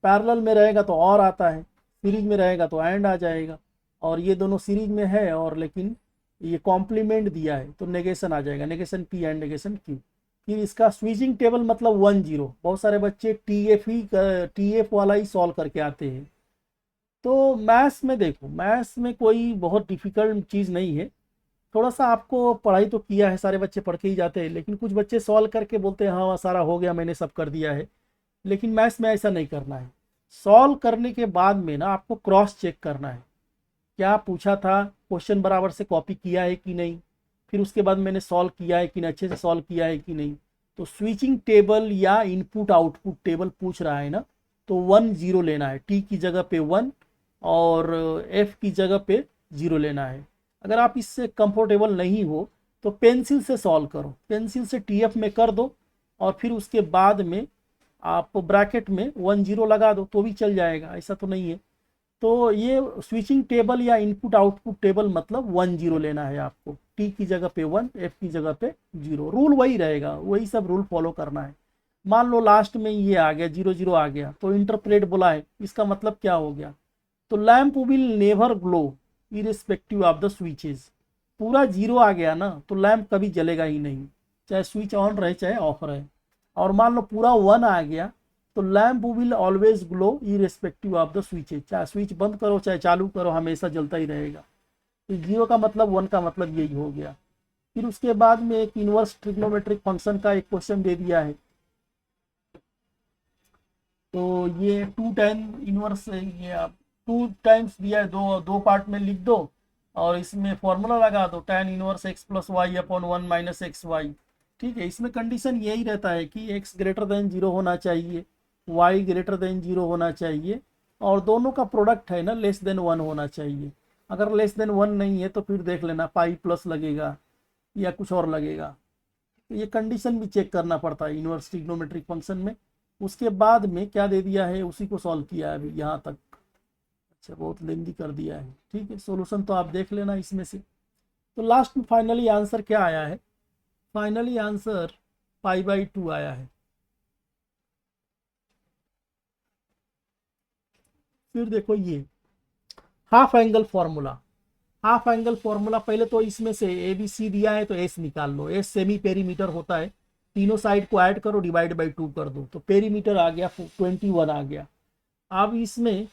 पैरेलल में रहेगा तो और आता है, सीरीज में रहेगा तो एंड आ जाएगा, और ये दोनों सीरीज में है और लेकिन ये कॉम्प्लीमेंट दिया है तो नेगेशन आ जाएगा, negation P and negation Q. फिर इसका स्विचिंग टेबल मतलब 1 0, बहुत सारे बच्चे टीएफ वाला ही सॉल्व करके आते हैं। तो मैथ्स में देखो, मैथ्स में कोई बहुत डिफिकल्ट चीज़ नहीं है, थोड़ा सा आपको पढ़ाई तो किया है, सारे बच्चे पढ़ के ही जाते हैं, लेकिन कुछ बच्चे सॉल्व करके बोलते हैं हाँ सारा हो गया मैंने सब कर दिया है, लेकिन मैथ्स में ऐसा नहीं करना है। सॉल्व करने के बाद में ना आपको क्रॉस चेक करना है, क्या पूछा था, क्वेश्चन बराबर से कॉपी किया है कि नहीं, फिर उसके बाद मैंने सॉल्व किया है कि नहीं, अच्छे से सॉल्व किया है कि नहीं। तो स्विचिंग टेबल या इनपुट आउटपुट टेबल पूछ रहा है ना, तो 1 0 लेना है, टी की जगह पे 1 और एफ की जगह पे 0 लेना है। अगर आप इससे कंफर्टेबल नहीं हो तो पेंसिल से सॉल्व करो, पेंसिल से टीएफ में कर दो और फिर उसके बाद में आप ब्रैकेट में 1 0 लगा दो तो भी चल जाएगा, ऐसा तो नहीं है। तो ये स्विचिंग टेबल या इनपुट आउटपुट टेबल मतलब 1 0 लेना है आपको, टी की जगह पे 1, एफ की जगह पे 0, रूल वही रहेगा, वही सब रूल फॉलो करना है। मान लो लास्ट में ये आ गया 0 0 आ गया तो इंटरप्रेट बोला है, इसका मतलब क्या हो गया, तो lamp will never glow irrespective of the switches. पूरा 0 आ गया ना तो लैम्प कभी जलेगा ही नहीं, चाहे स्विच ऑन रहे चाहे ऑफ रहे। और मान लो पूरा 1 आ गया तो lamp will always glow irrespective of the switches, चाहे स्विच बंद करो चाहे चालू करो हमेशा जलता ही रहेगा। तो 0 का मतलब 1 का मतलब यही हो गया। फिर उसके बाद में एक इनवर्स ट्रिग्नोमेट्रिक फंक्शन का एक क्वेश्चन दे दिया है, तो ये 2 tan इनवर्स, ये आप 2 टाइम्स दिया है, दो दो पार्ट में लिख दो और इसमें फॉर्मूला लगा दो tan 1 x plus Y upon 1 minus X Y. ठीक है, इसमें कंडीशन यही रहता है कि x ग्रेटर देन 0 होना चाहिए, y ग्रेटर देन 0 होना चाहिए और दोनों का प्रोडक्ट है ना लेस देन 1 होना चाहिए। अगर लेस देन 1 नहीं है तो फिर देख लेना पाई प्लस लगेगा या कुछ और लगेगा। तो ये कंडीशन भी चेक करना पड़ता है इनवर्स ट्रिग्नोमेट्रिक फंक्शन में। उसके बाद में क्या दे दिया है उसी को सॉल्व किया है अभी यहाँ तक। अच्छा, बहुत लेंदी कर दिया है। ठीक है, सॉल्यूशन तो आप देख लेना इसमें से। तो लास्ट में फाइनली आंसर क्या आया है, फाइनली आंसर π/2 आया है। फिर देखो ये half angle formula, half angle formula पहले तो इसमें से ए बी सी दिया है तो एस निकाल लो, एस सेमी पेरीमीटर होता है, तीनों साइड को ऐड करो डिवाइड बाई 2 कर दो तो पेरीमीटर आ गया 21 आ गया। अब इसमें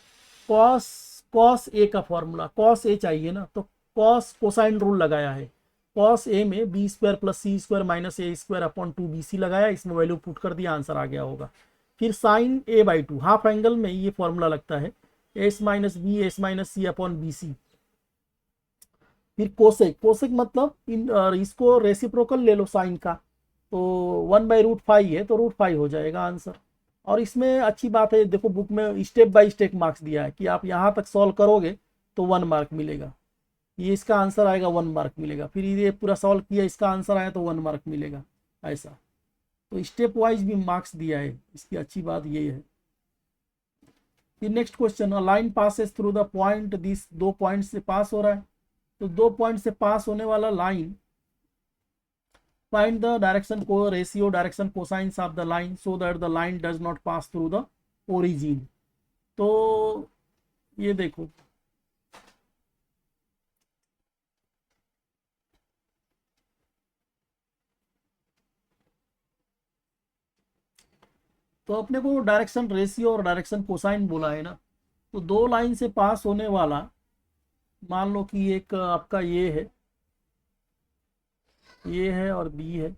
कॉस कॉस ए का फॉर्मूला, कॉस ए चाहिए ना तो कॉस कोसाइन रूल लगाया है, कॉस ए में बी स्क्वायर प्लस सी स्क्वायर माइनस ए स्क्वायर अपॉन 2bc लगाया, इसमें वैल्यू पुट कर दिया आंसर आ गया होगा। फिर साइन a/2, हाफ एंगल में ये फॉर्मूला लगता है s minus b s minus c upon b c. फिर कोसेक, कोसेक मतलब इसको रेसिप्रोकल ले लो साइन का, तो 1/√5 है तो √5 हो जाएगा आंसर। और इसमें अच्छी बात है देखो बुक में स्टेप बाय स्टेप मार्क्स दिया है कि आप यहाँ तक सॉल्व करोगे तो 1 मार्क मिलेगा, ये इसका आंसर आएगा 1 मार्क मिलेगा, फिर ये पूरा सॉल्व किया इसका आंसर आया तो 1 मार्क मिलेगा, ऐसा। तो स्टेप वाइज भी मार्क्स दिया है, इसकी अच्छी बात ये है। फिर next question, line passes through the point, this 2 point से पास हो रहा है, तो 2 पॉइंट से पास होने वाला line, find the direction co ratio direction cosines of the line so that the line does not pass through the origin। तो ये देखो तो अपने को डायरेक्शन रेशियो और डायरेक्शन कोसाइन बोला है ना, तो दो लाइन से पास होने वाला, मान लो कि एक आपका ये है और बी है,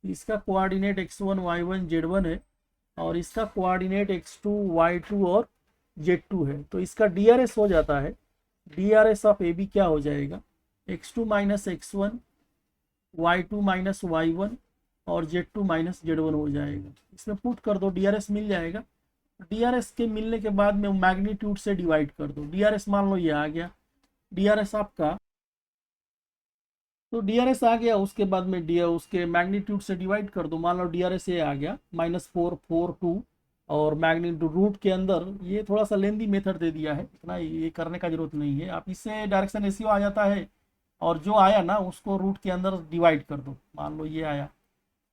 इसका कोऑर्डिनेट x1 y1 z1 है और इसका कोऑर्डिनेट x2 y2 और z2 है, तो इसका DRS हो जाता है, DRS ऑफ AB क्या हो जाएगा, x2 minus x1 y2 minus y1 और z2 माइनस z1 हो जाएगा। इसमें पुट कर दो DRS मिल जाएगा, DRS के मिलने के बाद में मैग्नीट्यूड से डिवाइड कर दो, DRS मान लो ये आ गया, DRS आपका, तो DRS आ गया, उसके बाद में उसके मैग्नीट्यूड से डिवाइड कर दो, मान लो DRS ये आ गया -442 और मैग्नीट्यूड रूट के अंदर, ये थोड़ा सा लेंदी मेथड दे दिया है, इतना ये करने का जरूरत नहीं है, आप इससे डायरेक्शन रेशियो आ जाता है और जो आया ना उसको रूट के अंदर डिवाइड कर दो, मान लो ये आया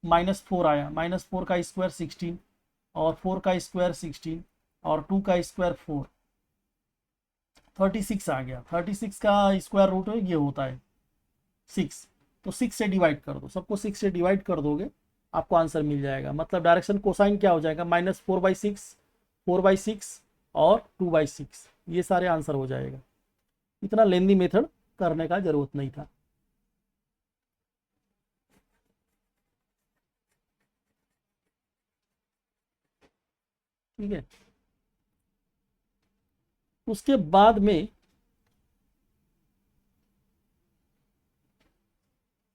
-4 आया, -4 का स्क्वायर 16 और 4 का स्क्वायर 16 और 2 का स्क्वायर 4, 36 आ गया, 36 का स्क्वायर रूट ये होता है 6, तो 6 से डिवाइड कर दो, सबको 6 से डिवाइड कर दोगे आपको आंसर मिल जाएगा। मतलब डायरेक्शन कोसाइन क्या हो जाएगा, -4/6, 4/6 और 2/6, ये सारे आंसर हो जाएगा। इतना लेंदी मेथड करने का जरूरत नहीं था। ठीक है, उसके बाद में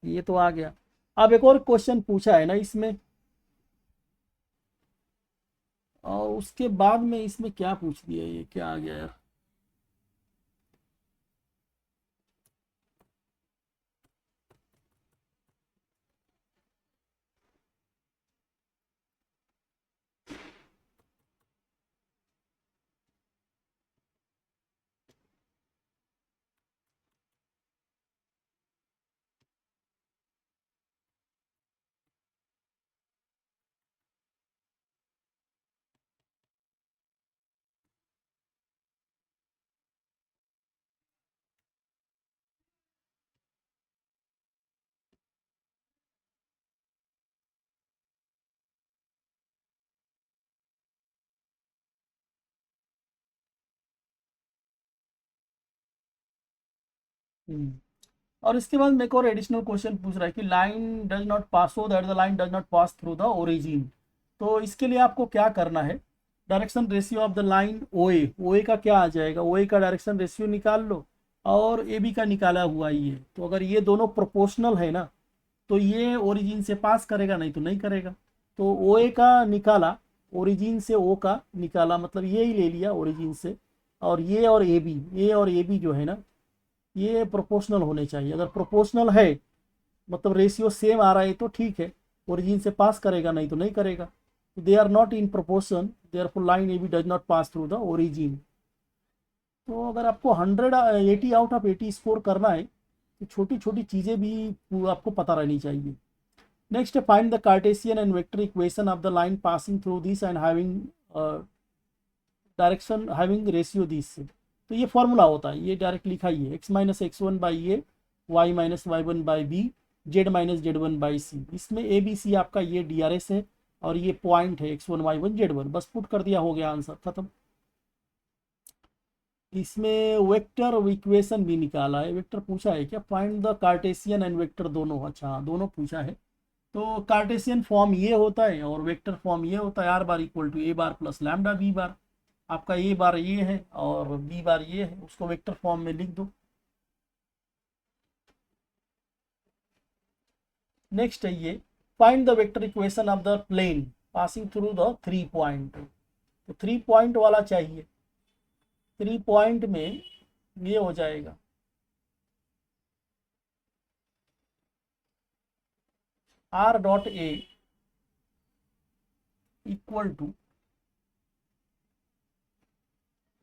ये तो आ गया। अब एक और क्वेश्चन पूछा है ना इसमें, और उसके बाद में इसमें क्या पूछ दिया, ये क्या आ गया यार, हम्म। और इसके बाद में एक और एडिशनल क्वेश्चन पूछ रहा है कि line does not pass, so that the line does not pass through the origin. तो इसके लिए आपको क्या करना है, direction ratio of the line ओए, ओए का क्या आ जाएगा, ओए का डायरेक्शन रेशियो निकाल लो और ए बी का निकाला हुआ ये, तो अगर ये दोनों प्रोपोर्शनल है ना तो ये ओरिजिन से पास करेगा, नहीं तो नहीं करेगा। तो ओ ए का निकाला, ओरिजिन से ओ का निकाला, मतलब ये ही ले लिया ओरिजिन से, और ये और ए बी जो है ना ये प्रोपोर्शनल होने चाहिए। अगर प्रोपोर्शनल है मतलब रेशियो सेम आ रहा है तो ठीक है, ओरिजिन से पास करेगा, नहीं तो नहीं करेगा। They are not in proportion, therefore line A B does not pass through the origin. तो अगर आपको 180 आउट ऑफ 80 स्कोर करना है तो छोटी छोटी चीज़ें भी आपको पता रहनी चाहिए। नेक्स्ट है find the Cartesian and vector equation of the line passing through this and having direction having ratio this. तो ये फॉर्मूला होता है, ये डायरेक्ट लिखा ही है, x minus x one by a, y minus Y one by b, z minus z one by c. इसमें a B सी आपका ये डी आर एस है और ये पॉइंट है X one Y one Z one, बस पुट कर दिया, हो गया आंसर खत्म। इसमें वेक्टर इक्वेशन भी निकाला है, वेक्टर पूछा है क्या, find the Cartesian and vector दोनों, अच्छा हाँ दोनों पूछा है। तो कार्टेशियन फॉर्म ये होता है और वेक्टर फॉर्म ये होता है, R bar equal to A bar plus lambda B bar. आपका ए बार ये है और बी बार ये है, उसको वेक्टर फॉर्म में लिख दो। नेक्स्ट है ये find the vector equation of the plane passing through the 3 point. तो 3 पॉइंट वाला चाहिए, 3 पॉइंट में ये हो जाएगा R dot A equal to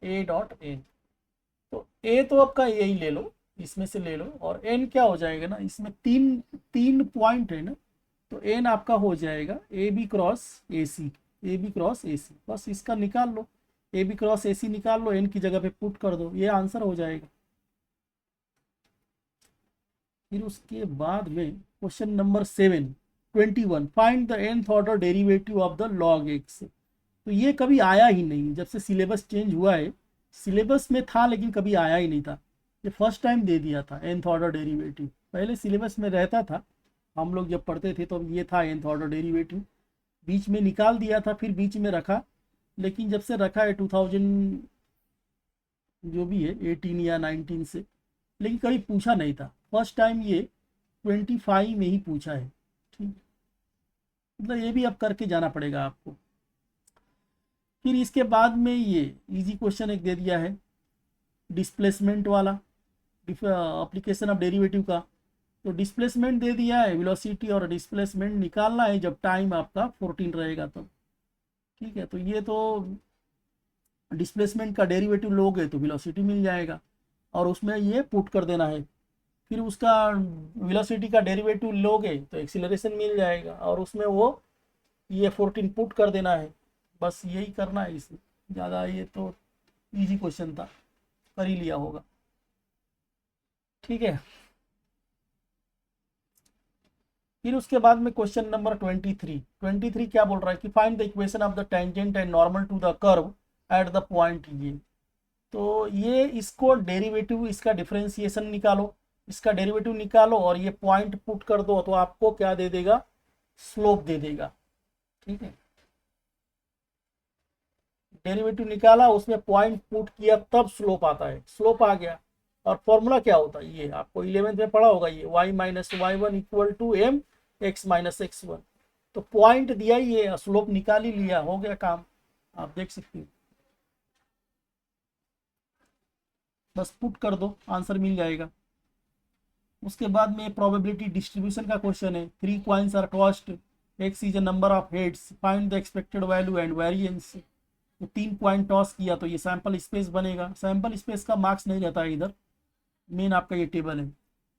A dot N. तो ए तो आपका यही ले लो, इसमें से ले लो, और एन क्या हो जाएगा ना, इसमें तीन तीन पॉइंट है ना, तो एन आपका हो जाएगा a b cross a c, a b cross a c, बस इसका निकाल लो, ए बी क्रॉस ए सी निकाल लो, एन की जगह पे पुट कर दो, ये आंसर हो जाएगा। फिर उसके बाद में question number 21 find the nth order derivative of the log x. तो ये कभी आया ही नहीं, जब से सिलेबस चेंज हुआ है, सिलेबस में था लेकिन कभी आया ही नहीं था, ये फर्स्ट टाइम दे दिया था nth ऑर्डर डेरिवेटिव। पहले सिलेबस में रहता था, हम लोग जब पढ़ते थे तो ये था nth ऑर्डर डेरिवेटिव, बीच में निकाल दिया था, फिर बीच में रखा, लेकिन जब से रखा है 2000 जो भी है 18 या 19 से, लेकिन कभी पूछा नहीं था, फर्स्ट टाइम ये 25 में ही पूछा है। ठीक, मतलब ये भी अब करके जाना पड़ेगा आपको। फिर इसके बाद में ये इजी क्वेश्चन एक दे दिया है डिस्प्लेसमेंट वाला, एप्लीकेशन ऑफ डेरिवेटिव का। तो डिस्प्लेसमेंट दे दिया है, वेलोसिटी और डिस्प्लेसमेंट निकालना है जब टाइम आपका 14 रहेगा तब। ठीक है, तो ये तो डिस्प्लेसमेंट का डेरिवेटिव लोगे तो वेलोसिटी मिल जाएगा और उसमें ये पुट कर देना है। फिर उसका वेलोसिटी का डेरिवेटिव लोगे तो एक्सीलरेशन मिल जाएगा और उसमें वो ये 14 पुट कर देना है, बस यही करना है इसमें, ज़्यादा ये तो इजी क्वेश्चन था, कर ही लिया होगा। ठीक है, फिर उसके बाद में क्वेश्चन नंबर 23 क्या बोल रहा है कि find the equation of the tangent and normal to the curve at the point ये। तो ये इसको डेरिवेटिव, इसका डिफरेंशिएशन निकालो, इसका डेरिवेटिव निकालो और ये पॉइंट पुट कर दो तो आपको क्या दे देगा, स्लोप दे देगा। ठीक है, डेरिवेटिव निकाला, उसमें पॉइंट पुट किया तब स्लोप आता है, स्लोप आ गया। और फॉर्मूला क्या होता है, ये आपको 11th में पढ़ा होगा, ये y minus Y one equal to M X minus x one. तो पॉइंट दिया ही है, स्लोप निकाल ही लिया, हो गया काम, आप देख सकते हैं, बस पुट कर दो आंसर मिल जाएगा। उसके बाद में प्रोबेबिलिटी डिस्ट्रीब्यूशन का क्वेश्चन है, 3 coins are tossed, X is a number of heads, find the expected value and variance. तो 3 कॉइन टॉस किया तो ये सैंपल स्पेस बनेगा, सैंपल स्पेस का मार्क्स नहीं रहता है इधर, मेन आपका ये टेबल है।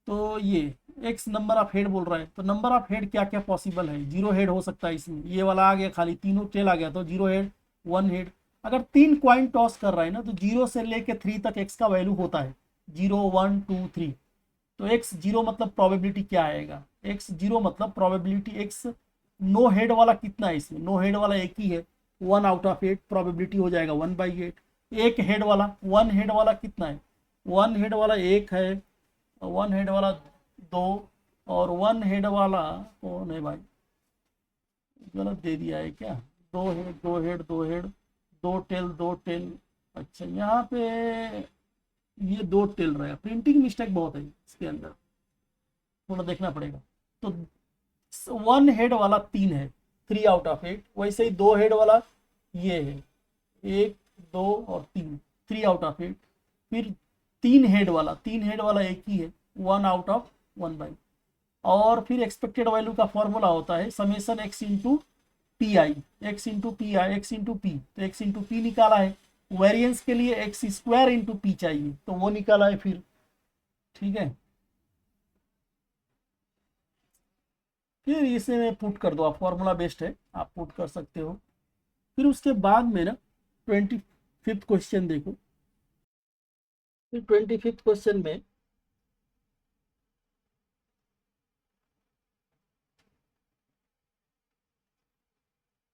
तो ये एक्स नंबर ऑफ हेड बोल रहा है, तो नंबर ऑफ हेड क्या क्या पॉसिबल है, 0 हेड हो सकता है इसमें, ये वाला आ गया खाली, तीनों टेल आ गया तो 0 हेड 1 हेड। अगर 3 कॉइन टॉस कर रहा है ना तो 0 से लेके 3 तक एक्स का वैल्यू होता है, 0 1 2 3। तो एक्स 0 मतलब प्रोबेबिलिटी क्या आएगा, एक्स 0 मतलब प्रोबेबिलिटी, एक्स नो हेड वाला कितना है इसमें, नो हेड वाला एक ही है, 1 आउट ऑफ 8, प्रोबेबिलिटी हो जाएगा 1/8। एक हेड वाला, 1 हेड वाला कितना है, 1 हेड वाला एक है, वन हेड वाला दो, और वन हेड वाला कौन है भाई, गलत दे दिया है क्या, दो हेड दो हेड दो हेड, दो टेल दो टेल। अच्छा यहाँ पे ये दो टेल रहेगा, प्रिंटिंग मिस्टेक बहुत है इसके अंदर, थोड़ा देखना पड़ेगा। तो वन हेड वाला तीन है, 3 आउट ऑफ 8। वैसे ही दो हेड वाला ये है, 1 2 और 3, 3 आउट ऑफ 8। फिर तीन हेड वाला एक ही है, 1 आउट ऑफ 1/। और फिर एक्सपेक्टेड वैल्यू का फॉर्मूला होता है summation x into P I, x into P I, x into P. तो एक्स इंटू पी निकाला है, वेरिएंस के लिए एक्स स्क्वायर इंटू पी चाहिए, तो वो निकाला है फिर। ठीक है, फिर इसे में पुट कर दो आप, फॉर्मूला बेस्ड है, आप पुट कर सकते हो। फिर उसके बाद में ना 25th क्वेश्चन देखो। फिर 25th क्वेश्चन में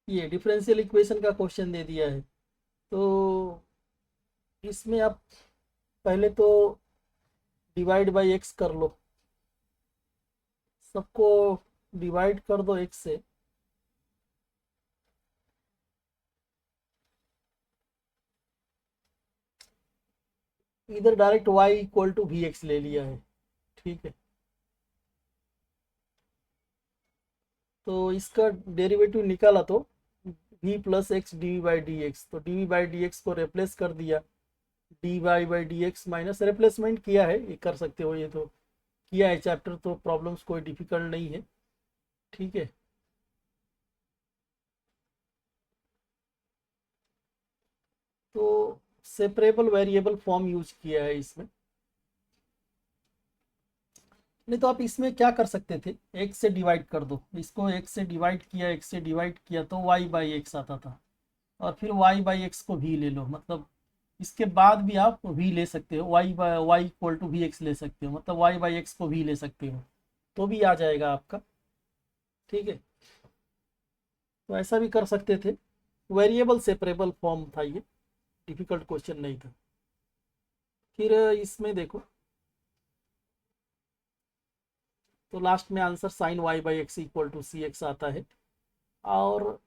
ये डिफरेंशियल इक्वेशन का क्वेश्चन दे दिया है। तो इसमें आप पहले तो डिवाइड बाई एक्स कर लो, सबको डिवाइड कर दो एक्स से। इधर direct y equal to V X ले लिया है। ठीक है, तो इसका डेरिवेटिव निकाला तो v plus x d v by D x, तो d v by D x को रिप्लेस कर दिया, d Y by D x minus, replacement किया है, ये कर सकते हो, ये तो किया है चैप्टर, तो प्रॉब्लम्स कोई डिफिकल्ट नहीं है। ठीक है, तो सेपरेबल वेरिएबल फॉर्म यूज किया है इसमें। नहीं तो आप इसमें क्या कर सकते थे, एक्स से डिवाइड कर दो इसको, एक्स से डिवाइड किया, एक्स से डिवाइड किया तो वाई बाई एक्स आता था, और फिर वाई बाई एक्स को भी ले लो, मतलब इसके बाद भी आप वी ले सकते हो, Y equal to V X ले सकते हो, मतलब वाई बाई एक्स को भी ले सकते हो, तो भी आ जाएगा आपका। ठीक है, तो ऐसा भी कर सकते थे, वेरिएबल सेपरेबल फॉर्म था ये, डिफिकल्ट क्वेश्चन नहीं था। फिर इसमें देखो, तो लास्ट में answer sine Y by X equal to C X आता है, और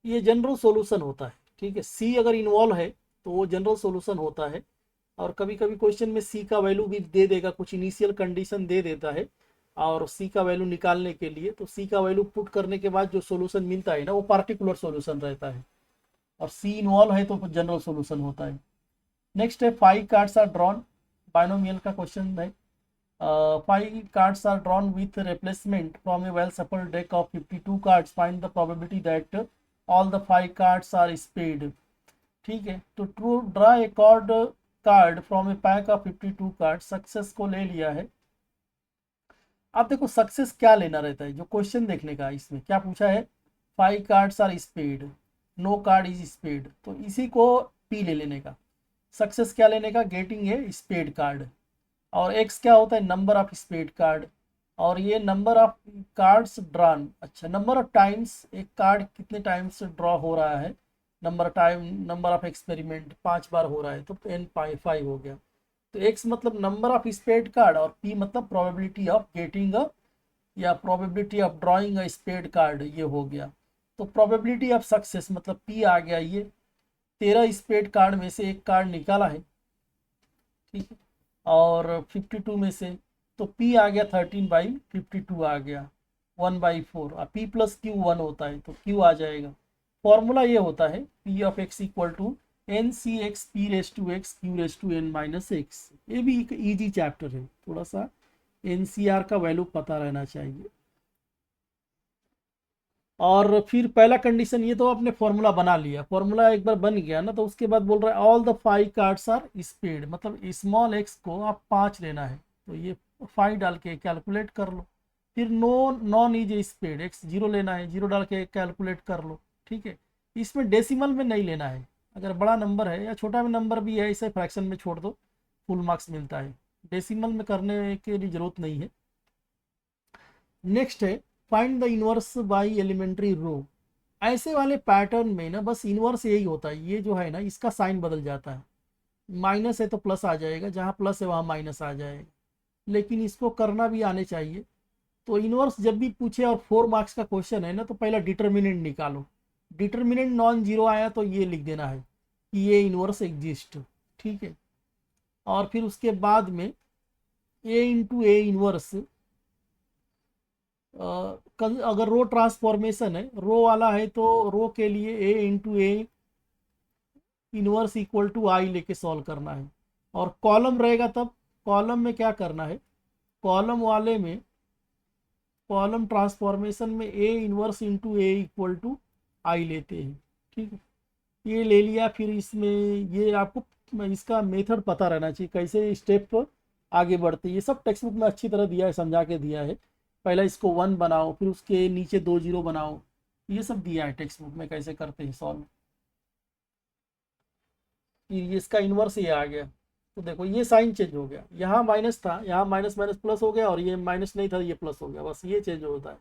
ये जनरल सॉल्यूशन होता है। ठीक है, सी अगर इन्वॉल्व है तो वो जनरल सॉल्यूशन होता है, और कभी कभी क्वेश्चन में सी का वैल्यू भी दे देगा, कुछ इनिशियल कंडीशन दे देता है, और सी का वैल्यू निकालने के लिए, तो सी का वैल्यू पुट करने के बाद जो सॉल्यूशन मिलता है ना, वो पार्टिकुलर सॉल्यूशन रहता है, और सी इन्वॉल्व है तो जनरल सॉल्यूशन होता है। नेक्स्ट है 5 कार्ड्स आर ड्रॉन, बाइनोमियल का क्वेश्चन है। 5 cards are drawn with replacement from a well shuffled deck of 52 cards. Find the probability that all the 5 cards are spade. ठीक है, तो true draw a card from A pack of 52 card, success को ले लिया है। अब देखो success क्या लेना रहता है, जो क्वेश्चन देखने का, इसमें क्या पूछा है, 5 cards are spade, no card is spade, तो इसी को पी ले लेने का। सक्सेस क्या लेने का, गेटिंग ए स्पेड कार्ड, और एक्स क्या होता है, नंबर ऑफ स्पेड कार्ड, और ये नंबर ऑफ कार्ड्स ड्रॉन, अच्छा नंबर ऑफ टाइम्स एक कार्ड कितने टाइम्स ड्रॉ हो रहा है, नंबर ऑफ एक्सपेरिमेंट 5 बार हो रहा है, तो n5 हो गया। तो एक्स मतलब नंबर ऑफ स्पेड कार्ड, और पी मतलब प्रोबेबिलिटी ऑफ गेटिंग अ या probability of drawing a spade card, ये हो गया। तो प्रोबेबिलिटी ऑफ सक्सेस मतलब पी आ गया, ये 13 स्पेड कार्ड में से एक कार्ड निकाला है। ठीक है, और 52 में से, तो P आ गया 13/52 आ गया, 1/4, और P प्लस Q 1 होता है, तो Q आ जाएगा। फॉर्मूला ये होता है P of x equal to N C X P raise to X Q raise to N minus X. ये भी एक ईजी चैप्टर है, थोड़ा सा NCR का वैल्यू पता रहना चाहिए। और फिर पहला कंडीशन, ये तो आपने फॉर्मूला बना लिया, फॉर्मूला एक बार बन गया ना, तो उसके बाद बोल रहा है all the 5 cards are spade, मतलब स्मॉल एक्स को आप 5 लेना है, तो ये 5 डाल के कैलकुलेट कर लो। फिर नॉन इज स्पेड, एक्स 0 लेना है, 0 डाल के कैलकुलेट कर लो। ठीक है, इसमें डेसिमल में नहीं लेना है, अगर बड़ा नंबर है या छोटा नंबर भी है, इसे फ्रैक्शन में छोड़ दो, फुल मार्क्स मिलता है, डेसिमल में करने के लिए जरूरत नहीं है। नेक्स्ट है find the inverse by elementary row. ऐसे वाले पैटर्न में ना बस इनवर्स यही होता है, ये जो है ना, इसका साइन बदल जाता है, माइनस है तो प्लस आ जाएगा, जहाँ प्लस है वहाँ माइनस आ जाएगा। लेकिन इसको करना भी आने चाहिए। तो इनवर्स जब भी पूछे और 4 मार्क्स का क्वेश्चन है ना, तो पहला डिटर्मिनेंट निकालो। डिटर्मिनेंट नॉन जीरो आया तो ये लिख देना है कि ये इनवर्स एग्जिस्ट। ठीक है। और फिर उसके बाद में ए इंटू ए इनवर्स, अगर रो ट्रांसफॉर्मेशन है, रो वाला है तो रो के लिए A into A inverse equal to I लेके सॉल्व करना है। और कॉलम रहेगा तब कॉलम में क्या करना है, कॉलम वाले में कॉलम ट्रांसफॉर्मेशन में A inverse into A equal to I लेते हैं। ठीक है, ये ले लिया। फिर इसमें ये आपको इसका मेथड पता रहना चाहिए, कैसे स्टेप आगे बढ़ते, ये सब टेक्स्ट बुक में अच्छी तरह दिया है, समझा के दिया है। पहला इसको 1 बनाओ, फिर उसके नीचे 2 जीरो बनाओ, ये सब दिया है टेक्स्ट बुक में कैसे करते हैं सॉल्व। ये इसका इन्वर्स ये आ गया, तो देखो ये साइन चेंज हो गया, यहाँ माइनस था, यहाँ माइनस माइनस प्लस हो गया, और ये माइनस नहीं था ये प्लस हो गया, बस ये चेंज होता है।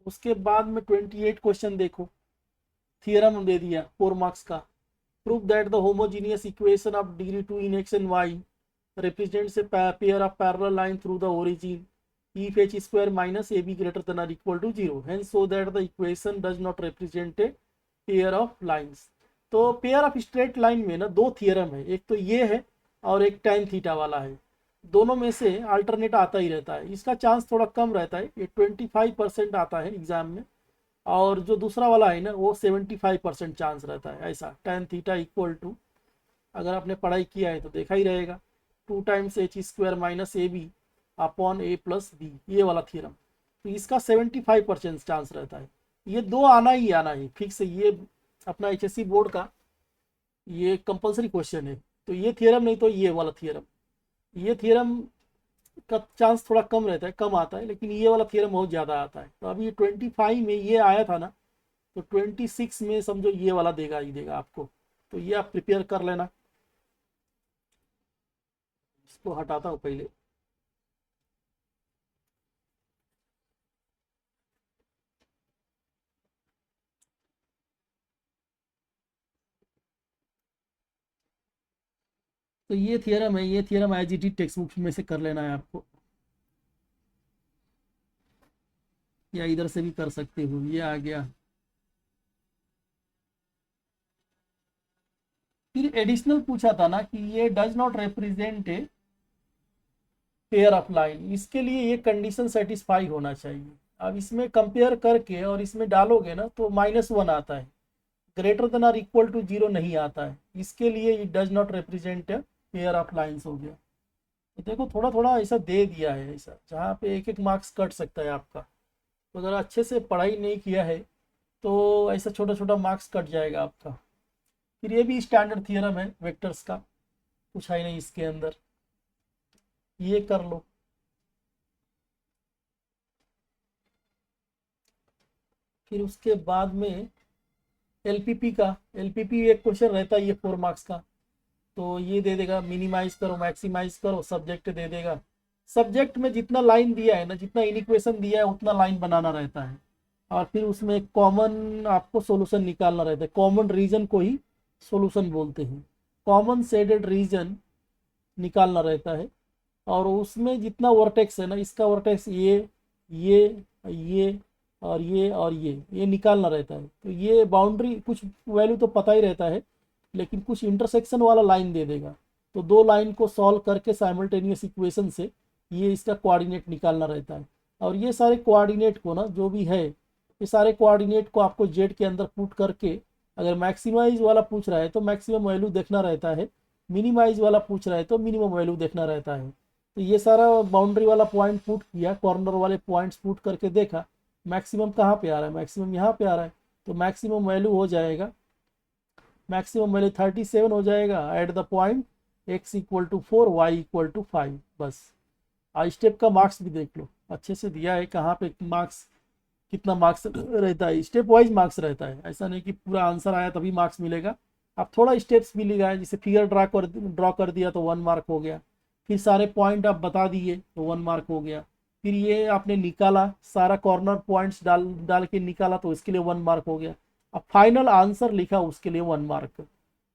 उसके बाद में 28 क्वेश्चन देखो, थियरम दे दिया 4 मार्क्स का। Prove that the homogeneous equation of degree 2 in X and Y represents a pair of parallel line through the origin if h square minus ab greater than or equal to 0, hence so that the equation does not represent a pair of lines। तो pair of straight line में ना 2 theorem है, एक तो ये है और एक tan थीटा वाला है। दोनों में से अल्टरनेट आता ही रहता है, इसका चांस थोड़ा कम रहता है, ये 25% आता है एग्जाम में, और जो दूसरा वाला है ना वो 75% चांस रहता है। ऐसा tan थीटा इक्वल टू, अगर आपने पढ़ाई किया है तो देखा ही रहेगा, 2 times H square minus A B upon A plus B, ये वाला थ्योरम। तो इसका 75% चांस रहता है। ये 2 आना ही आना है फिक्स है, ये अपना एचएससी बोर्ड का ये कंपलसरी क्वेश्चन है। तो ये थ्योरम नहीं तो ये वाला थ्योरम, ये थ्योरम का चांस थोड़ा कम रहता है, कम आता है, लेकिन ये वाला थ्योरम बहुत ज़्यादा आता है। तो अभी 25 में ये आया था ना, तो 26 में समझो ये वाला देगा ही देगा आपको। तो ये आप प्रिपेयर कर लेना। इसको हटाता हूँ पहले। तो ये थियरम है, ये थियरम आईजीटी टेक्स्ट बुक में से कर लेना है आपको, या इधर से भी कर सकते हो। ये आ गया। फिर एडिशनल पूछा था ना कि ये does not represent a pair of line, इसके लिए ये कंडीशन सेटिस्फाई होना चाहिए। अब इसमें कंपेयर करके और इसमें डालोगे ना तो -1 आता है, ग्रेटर देन और इक्वल टू 0 नहीं आता है, इसके लिए ये does not represent a pair of lines हो गया। तो देखो थोड़ा थोड़ा ऐसा दे दिया है, ऐसा जहाँ पे एक एक मार्क्स कट सकता है आपका। तो अगर अच्छे से पढ़ाई नहीं किया है तो ऐसा छोटा छोटा मार्क्स कट जाएगा आपका। फिर ये भी स्टैंडर्ड थियरम है वेक्टर्स का, पूछा ही नहीं इसके अंदर, ये कर लो। फिर उसके बाद में एलपीपी का, एलपीपी एक क्वेश्चन रहता है ये 4 मार्क्स का, तो ये दे देगा मिनिमाइज करो मैक्सिमाइज करो, सब्जेक्ट दे देगा। सब्जेक्ट में जितना लाइन दिया है ना, जितना इनिक्वेशन दिया है उतना लाइन बनाना रहता है, और फिर उसमें कॉमन आपको सॉल्यूशन निकालना रहता है। कॉमन रीजन को ही सॉल्यूशन बोलते हैं, कॉमन शेडेड रीजन निकालना रहता है। और उसमें जितना वर्टेक्स है ना, इसका वर्टेक्स ये और ये और ये निकालना रहता है। तो ये बाउंड्री कुछ वैल्यू तो पता ही रहता है, लेकिन कुछ इंटरसेक्शन वाला लाइन दे देगा। तो 2 लाइन को सॉल्व करके साइमल्टेनियस इक्वेशन से ये इसका कोऑर्डिनेट निकालना रहता है। और ये सारे कोऑर्डिनेट को ना जो भी है, ये सारे कोऑर्डिनेट को आपको जेड के अंदर पुट करके, अगर मैक्सिमाइज वाला पूछ रहा है तो मैक्सिमम वैल्यू देखना रहता है, मिनिमाइज वाला पूछ रहा है तो मिनिमम वैल्यू देखना रहता है। तो ये सारा बाउंड्री वाला पॉइंट पुट किया, कॉर्नर वाले पॉइंट्स पुट करके देखा मैक्सिमम कहाँ पे आ रहा है, मैक्सिमम यहाँ पे आ रहा है, तो मैक्सिमम वैल्यू हो जाएगा, मैक्सिमम वैल्यू 37 हो जाएगा at the point x equal to 4 y equal to 5। बस आज स्टेप का मार्क्स भी देख लो, अच्छे से दिया है कहाँ पे मार्क्स, कितना मार्क्स रहता है, स्टेप वाइज मार्क्स रहता है। ऐसा नहीं कि पूरा आंसर आया तभी मार्क्स मिलेगा, आप थोड़ा स्टेप्स भी लगाए, जैसे फिगर ड्रॉ कर दिया तो 1 मार्क हो गया, फिर सारे पॉइंट आप बता दिए तो 1 मार्क हो गया, फिर ये आपने निकाला सारा कॉर्नर पॉइंट्स डाल डाल के निकाला तो इसके लिए 1 मार्क हो गया। अब फाइनल आंसर लिखा उसके लिए 1 मार्क।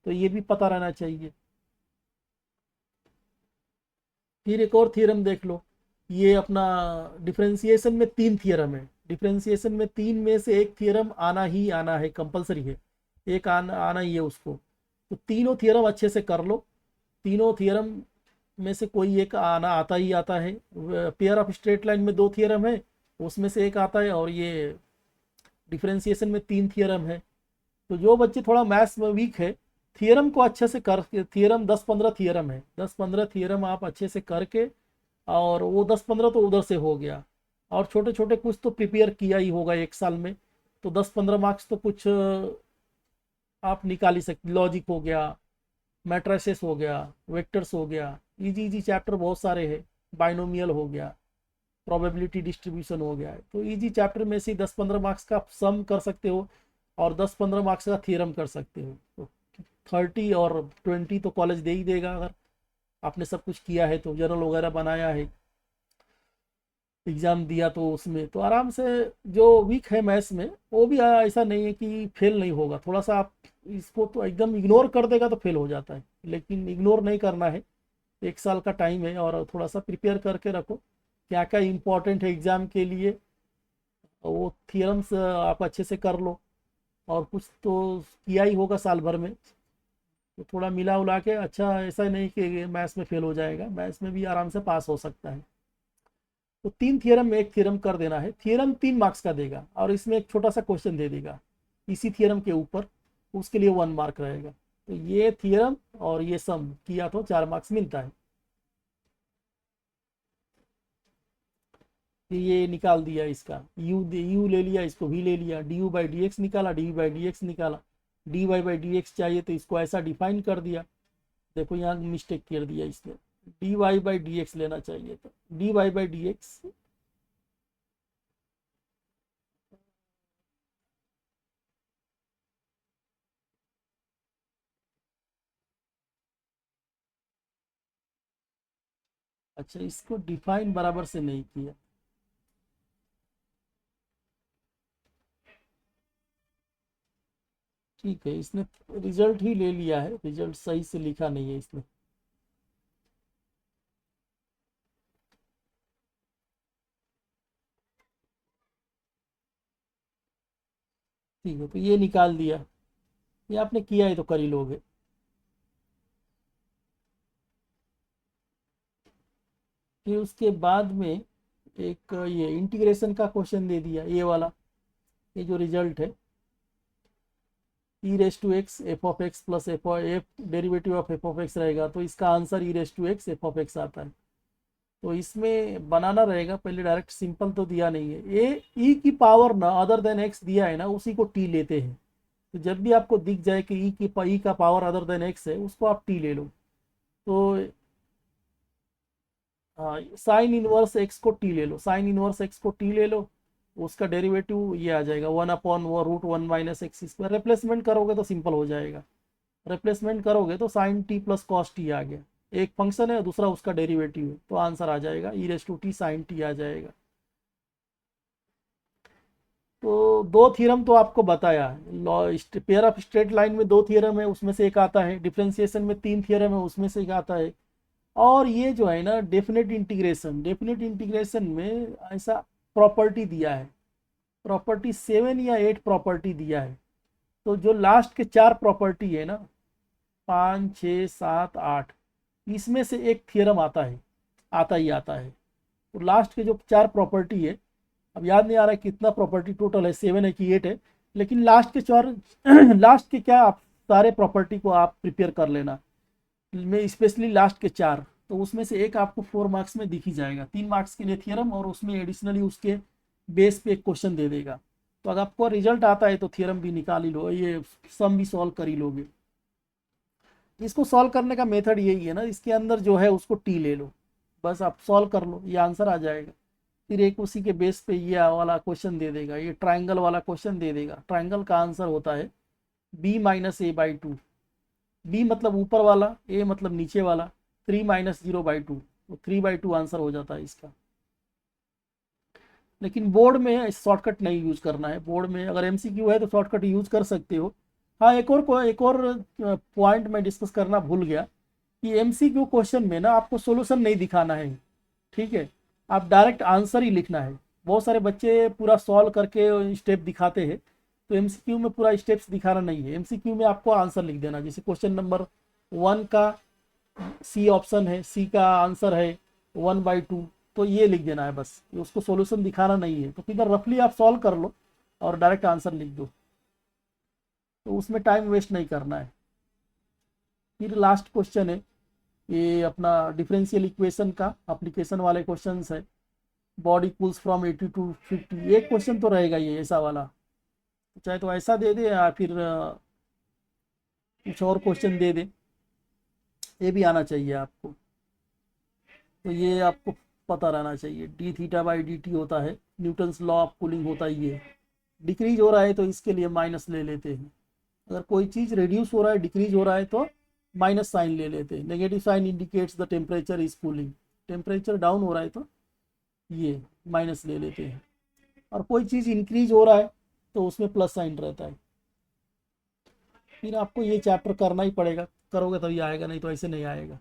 तो ये भी पता रहना चाहिए। फिर एक और थियरम देख लो, ये अपना डिफरेंशिएशन में 3 थियरम है। डिफरेंशिएशन में 3 में से एक थियरम आना ही आना है, कंपलसरी है, एक आना ही है उसको। तो तीनों थियरम अच्छे से कर लो, तीनों थियरम में से कोई एक आना आता ही आता है। पेयर ऑफ स्ट्रेट लाइन में 2 थियरम है, उसमें से एक आता है, और ये डिफरेंशिएशन में 3 थियरम है। तो जो बच्चे थोड़ा मैथ्स में वीक है, थियरम को अच्छे से कर, थियरम 10-15 थियरम है, 10-15 थियरम आप अच्छे से करके, और वो 10-15 तो उधर से हो गया, और छोटे छोटे कुछ तो प्रिपेयर किया ही होगा 1 साल में, तो 10-15 मार्क्स तो कुछ आप निकाल ही सकते। लॉजिक हो गया, मैट्रिसेस हो गया, वेक्टर्स हो गया, इजी इजी चैप्टर बहुत सारे हैं, बाइनोमियल हो गया, प्रोबेबिलिटी डिस्ट्रीब्यूशन हो गया है। तो इजी चैप्टर में से 10-15 मार्क्स का सम कर सकते हो, और 10-15 मार्क्स का थियरम कर सकते हो। तो 30 और 20 तो कॉलेज दे ही देगा, अगर आपने सब कुछ किया है तो, जर्नल वगैरह बनाया है, एग्ज़ाम दिया तो उसमें तो आराम से। जो वीक है मैथ्स में वो भी ऐसा नहीं है कि फेल नहीं होगा, थोड़ा सा आप इसको तो एकदम इग्नोर कर देगा तो फेल हो जाता है, लेकिन इग्नोर नहीं करना है। 1 साल का टाइम है, और थोड़ा सा प्रिपेयर करके रखो क्या क्या इम्पोर्टेंट है एग्ज़ाम के लिए, वो थियरम्स आप अच्छे से कर लो, और कुछ तो किया ही होगा साल भर में, तो थोड़ा मिला उला के अच्छा, ऐसा नहीं कि मैथ्स में फेल हो जाएगा, मैथ्स में भी आराम से पास हो सकता है। तो 3 थियरम में एक थियरम कर देना है, थियरम 3 मार्क्स का देगा, और इसमें एक छोटा सा क्वेश्चन दे देगा इसी थियरम के ऊपर, उसके लिए 1 मार्क रहेगा। तो ये थियरम और ये सम किया तो 4 मार्क्स मिलता है। तो ये निकाल दिया इसका, यू ले लिया, इसको भी ले लिया, d u by D x निकाला, d u by D x निकाला, d Y by D x चाहिए तो इसको ऐसा डिफाइन कर दिया। देखो यहाँ मिस्टेक कर दिया इसने, D Y by D X लेना चाहिए था, D Y by D X. अच्छा, इसको डिफाइन बराबर से नहीं किया। ठीक है, इसने रिजल्ट ही ले लिया है, रिजल्ट सही से लिखा नहीं है इसने। ठीक है, तो ये निकाल दिया, ये आपने किया है तो कर ही लोगे। फिर उसके बाद में एक ये इंटीग्रेशन का क्वेश्चन दे दिया, ये वाला, ये जो रिजल्ट है, e raise to x f of x plus f derivative of f of x रहेगा, तो इसका answer e raise to x f of x आता है। तो इसमें बनाना रहेगा, पहले डायरेक्ट सिंपल तो दिया नहीं है, ये ई की पावर ना अदर देन एक्स दिया है ना, उसी को टी लेते हैं। तो जब भी आपको दिख जाए कि ई का पावर अदर देन एक्स है, उसको आप टी ले लो। तो हाँ, साइन इनवर्स एक्स को टी ले लो, साइन इनवर्स एक्स को टी ले लो, उसका डेरिवेटिव ये आ जाएगा 1/√1 - एक्स स्क्वायर। रिप्लेसमेंट करोगे तो सिंपल हो जाएगा, रिप्लेसमेंट करोगे तो sine t plus cos t आ गया, एक फंक्शन है दूसरा उसका डेरिवेटिव है, तो आंसर आ जाएगा e raise to t sine t आ जाएगा। तो 2 थ्योरम तो आपको बताया, लॉ पेयर ऑफ स्ट्रेट लाइन में 2 थ्योरम है, उसमें से एक आता है, डिफरेंशिएशन में 3 थ्योरम है, उसमें से एक आता है। और ये जो है ना डेफिनेट इंटीग्रेशन, डेफिनेट इंटीग्रेशन में ऐसा प्रॉपर्टी दिया है, प्रॉपर्टी 7 या 8 प्रॉपर्टी दिया है। तो जो लास्ट के 4 प्रॉपर्टी है ना, 5, 6, 7, 8, इसमें से एक थियरम आता है, आता ही आता है। तो लास्ट के जो 4 प्रॉपर्टी है, अब याद नहीं आ रहा है कितना प्रॉपर्टी टोटल है, 7 है कि 8 है, लेकिन लास्ट के 4 लास्ट के क्या, आप सारे प्रॉपर्टी को आप प्रिपेयर कर लेना, में स्पेशली लास्ट के 4। तो उसमें से एक आपको 4 मार्क्स में दिख ही जाएगा, 3 मार्क्स के लिए थियरम, और उसमें एडिशनली उसके बेस पे एक क्वेश्चन दे देगा। तो अगर आपको रिजल्ट आता है तो थियरम भी निकाल ही लो, ये सम भी सॉल्व कर ही लोगे। इसको सॉल्व करने का मेथड यही है ना, इसके अंदर जो है उसको टी ले लो, बस आप सॉल्व कर लो, ये आंसर आ जाएगा। फिर एक उसी के बेस पे ये वाला क्वेश्चन दे देगा, ये ट्राइंगल वाला क्वेश्चन दे देगा। ट्राइंगल का आंसर होता है b - a/2, बी मतलब ऊपर वाला, ए मतलब नीचे वाला, 3 - 0/2, तो 3/2 आंसर हो जाता है इसका। लेकिन बोर्ड में शॉर्टकट नहीं यूज करना है, बोर्ड में अगर एमसीक्यू है तो शॉर्टकट यूज कर सकते हो। हाँ, एक और पॉइंट मैं डिस्कस करना भूल गया, कि एमसीक्यू क्वेश्चन में ना आपको सॉल्यूशन नहीं दिखाना है, ठीक है, आप डायरेक्ट आंसर ही लिखना है। बहुत सारे बच्चे पूरा सॉल्व करके स्टेप दिखाते हैं, तो एमसीक्यू में पूरा स्टेप्स दिखाना नहीं है। एमसीक्यू में आपको आंसर लिख देना। जैसे क्वेश्चन नंबर 1 का सी ऑप्शन है, सी का आंसर है 1/2, तो ये लिख देना है बस, उसको सॉल्यूशन दिखाना नहीं है। तो फिर रफली आप सॉल्व कर लो और डायरेक्ट आंसर लिख दो, तो उसमें टाइम वेस्ट नहीं करना है। फिर लास्ट क्वेश्चन है ये अपना डिफरेंशियल इक्वेशन का एप्लीकेशन वाले क्वेश्चन है। बॉडी कूल्स फ्रॉम 80 to 50, एक क्वेश्चन तो रहेगा ये ऐसा वाला, चाहे तो ऐसा दे दे या फिर कुछ और क्वेश्चन दे दे, ये भी आना चाहिए आपको। तो ये आपको पता रहना चाहिए। D theta by D T होता है, न्यूटन्स लॉ ऑफ कूलिंग होता है। ये डिक्रीज हो रहा है तो इसके लिए माइनस ले लेते हैं। अगर कोई चीज़ रिड्यूस हो रहा है, डिक्रीज हो रहा है, तो माइनस साइन ले लेते हैं। Negative sign indicates the temperature is cooling, temperature down हो रहा है तो ये माइनस ले लेते हैं। और कोई चीज़ इंक्रीज हो रहा है तो उसमें प्लस साइन रहता है। फिर आपको ये चैप्टर करना ही पड़ेगा, करोगे तभी आएगा, नहीं तो ऐसे नहीं आएगा।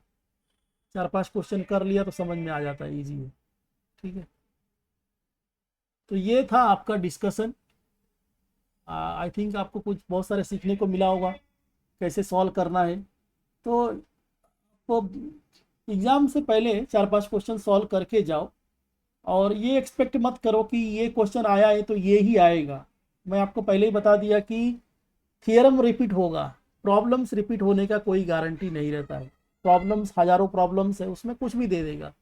4-5 क्वेश्चन कर लिया तो समझ में आ जाता है, ईजी है, ठीक है। तो ये था आपका डिस्कशन। आई थिंक आपको कुछ बहुत सारे सीखने को मिला होगा कैसे सॉल्व करना है। तो एग्ज़ाम से पहले 4-5 क्वेश्चन सॉल्व करके जाओ, और ये एक्सपेक्ट मत करो कि ये क्वेश्चन आया है तो ये ही आएगा। मैं आपको पहले ही बता दिया कि थियरम रिपीट होगा, प्रॉब्लम्स रिपीट होने का कोई गारंटी नहीं रहता है। प्रॉब्लम्स हज़ारों प्रॉब्लम्स है, उसमें कुछ भी दे देगा।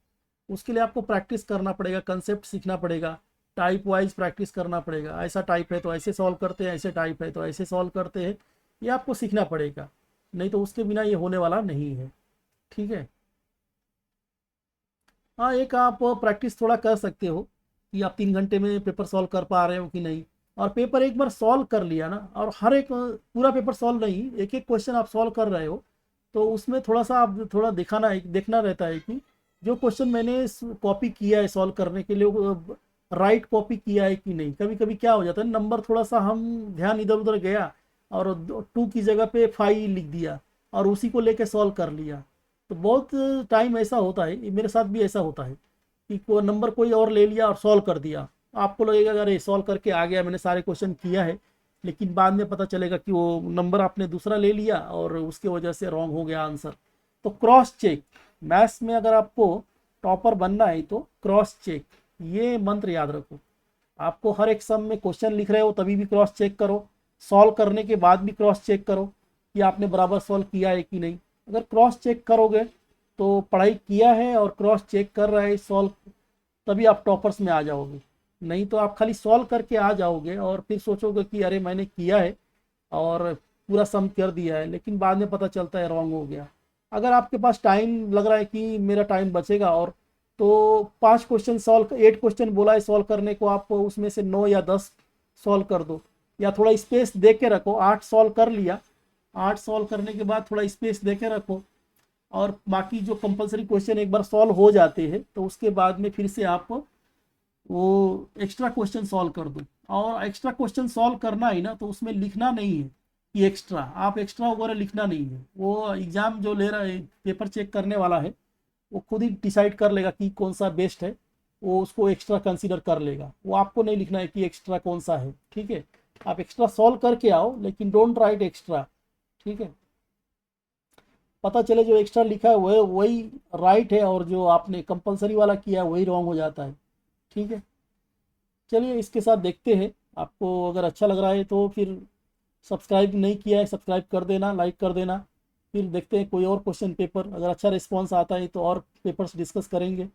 उसके लिए आपको प्रैक्टिस करना पड़ेगा, कंसेप्ट सीखना पड़ेगा, टाइप वाइज प्रैक्टिस करना पड़ेगा। ऐसा टाइप है तो ऐसे सॉल्व करते हैं, ऐसे टाइप है तो ऐसे सॉल्व करते हैं, ये आपको सीखना पड़ेगा, नहीं तो उसके बिना ये होने वाला नहीं है, ठीक है। हाँ, एक आप प्रैक्टिस थोड़ा कर सकते हो कि आप 3 घंटे में पेपर सॉल्व कर पा रहे हो कि नहीं। और पेपर एक बार सॉल्व कर लिया ना, और हर एक पूरा पेपर सॉल्व नहीं, एक एक क्वेश्चन आप सॉल्व कर रहे हो, तो उसमें थोड़ा सा आप थोड़ा देखना रहता है कि जो क्वेश्चन मैंने कॉपी किया है सॉल्व करने के लिए, वो राइट कॉपी किया है कि नहीं। कभी कभी क्या हो जाता है, नंबर थोड़ा सा हम ध्यान इधर उधर गया और 2 की जगह पे 5 लिख दिया और उसी को लेके सॉल्व कर लिया। तो बहुत टाइम ऐसा होता है, मेरे साथ भी ऐसा होता है कि को नंबर कोई और ले लिया और सॉल्व कर दिया। आपको लगेगा अरे सॉल्व करके आ गया, मैंने सारे क्वेश्चन किया है, लेकिन बाद में पता चलेगा कि वो नंबर आपने दूसरा ले लिया और उसके वजह से रॉन्ग हो गया आंसर। तो क्रॉस चेक, मैथ्स में अगर आपको टॉपर बनना है तो क्रॉस चेक, ये मंत्र याद रखो। आपको हर एक सम में क्वेश्चन लिख रहे हो तभी भी क्रॉस चेक करो, सॉल्व करने के बाद भी क्रॉस चेक करो कि आपने बराबर सॉल्व किया है कि नहीं। अगर क्रॉस चेक करोगे तो पढ़ाई किया है और क्रॉस चेक कर रहे हैं सॉल्व, तभी आप टॉपर्स में आ जाओगे। नहीं तो आप खाली सॉल्व करके आ जाओगे और फिर सोचोगे कि अरे मैंने किया है और पूरा सम कर दिया है, लेकिन बाद में पता चलता है रॉन्ग हो गया। अगर आपके पास टाइम लग रहा है कि मेरा टाइम बचेगा, और तो 5 क्वेश्चन सॉल्व, 8 क्वेश्चन बोला है सॉल्व करने को, आप उसमें से 9 या 10 सॉल्व कर दो, या थोड़ा स्पेस दे के रखो। 8 सॉल्व कर लिया, 8 सॉल्व करने के बाद थोड़ा स्पेस दे के रखो, और बाकी जो कंपलसरी क्वेश्चन एक बार सॉल्व हो जाते हैं तो उसके बाद में फिर से आप वो एक्स्ट्रा क्वेश्चन सॉल्व कर दो। और एक्स्ट्रा क्वेश्चन सॉल्व करना ही ना, तो उसमें लिखना नहीं है कि एक्स्ट्रा, आप एक्स्ट्रा वगैरह लिखना नहीं है। वो एग्ज़ाम जो ले रहा है, पेपर चेक करने वाला है, वो खुद ही डिसाइड कर लेगा कि कौन सा बेस्ट है, वो उसको एक्स्ट्रा कंसीडर कर लेगा। वो आपको नहीं लिखना है कि एक्स्ट्रा कौन सा है, ठीक है। आप एक्स्ट्रा सॉल्व करके आओ, लेकिन डोंट राइट एक्स्ट्रा, ठीक है। पता चले जो एक्स्ट्रा लिखा है वह वही राइट है और जो आपने कंपलसरी वाला किया है वही रॉन्ग हो जाता है, ठीक है। चलिए इसके साथ देखते हैं, आपको अगर अच्छा लग रहा है तो फिर सब्सक्राइब नहीं किया है सब्सक्राइब कर देना, लाइक कर देना। फिर देखते हैं कोई और क्वेश्चन पेपर, अगर अच्छा रिस्पॉन्स आता है तो और पेपर्स डिस्कस करेंगे।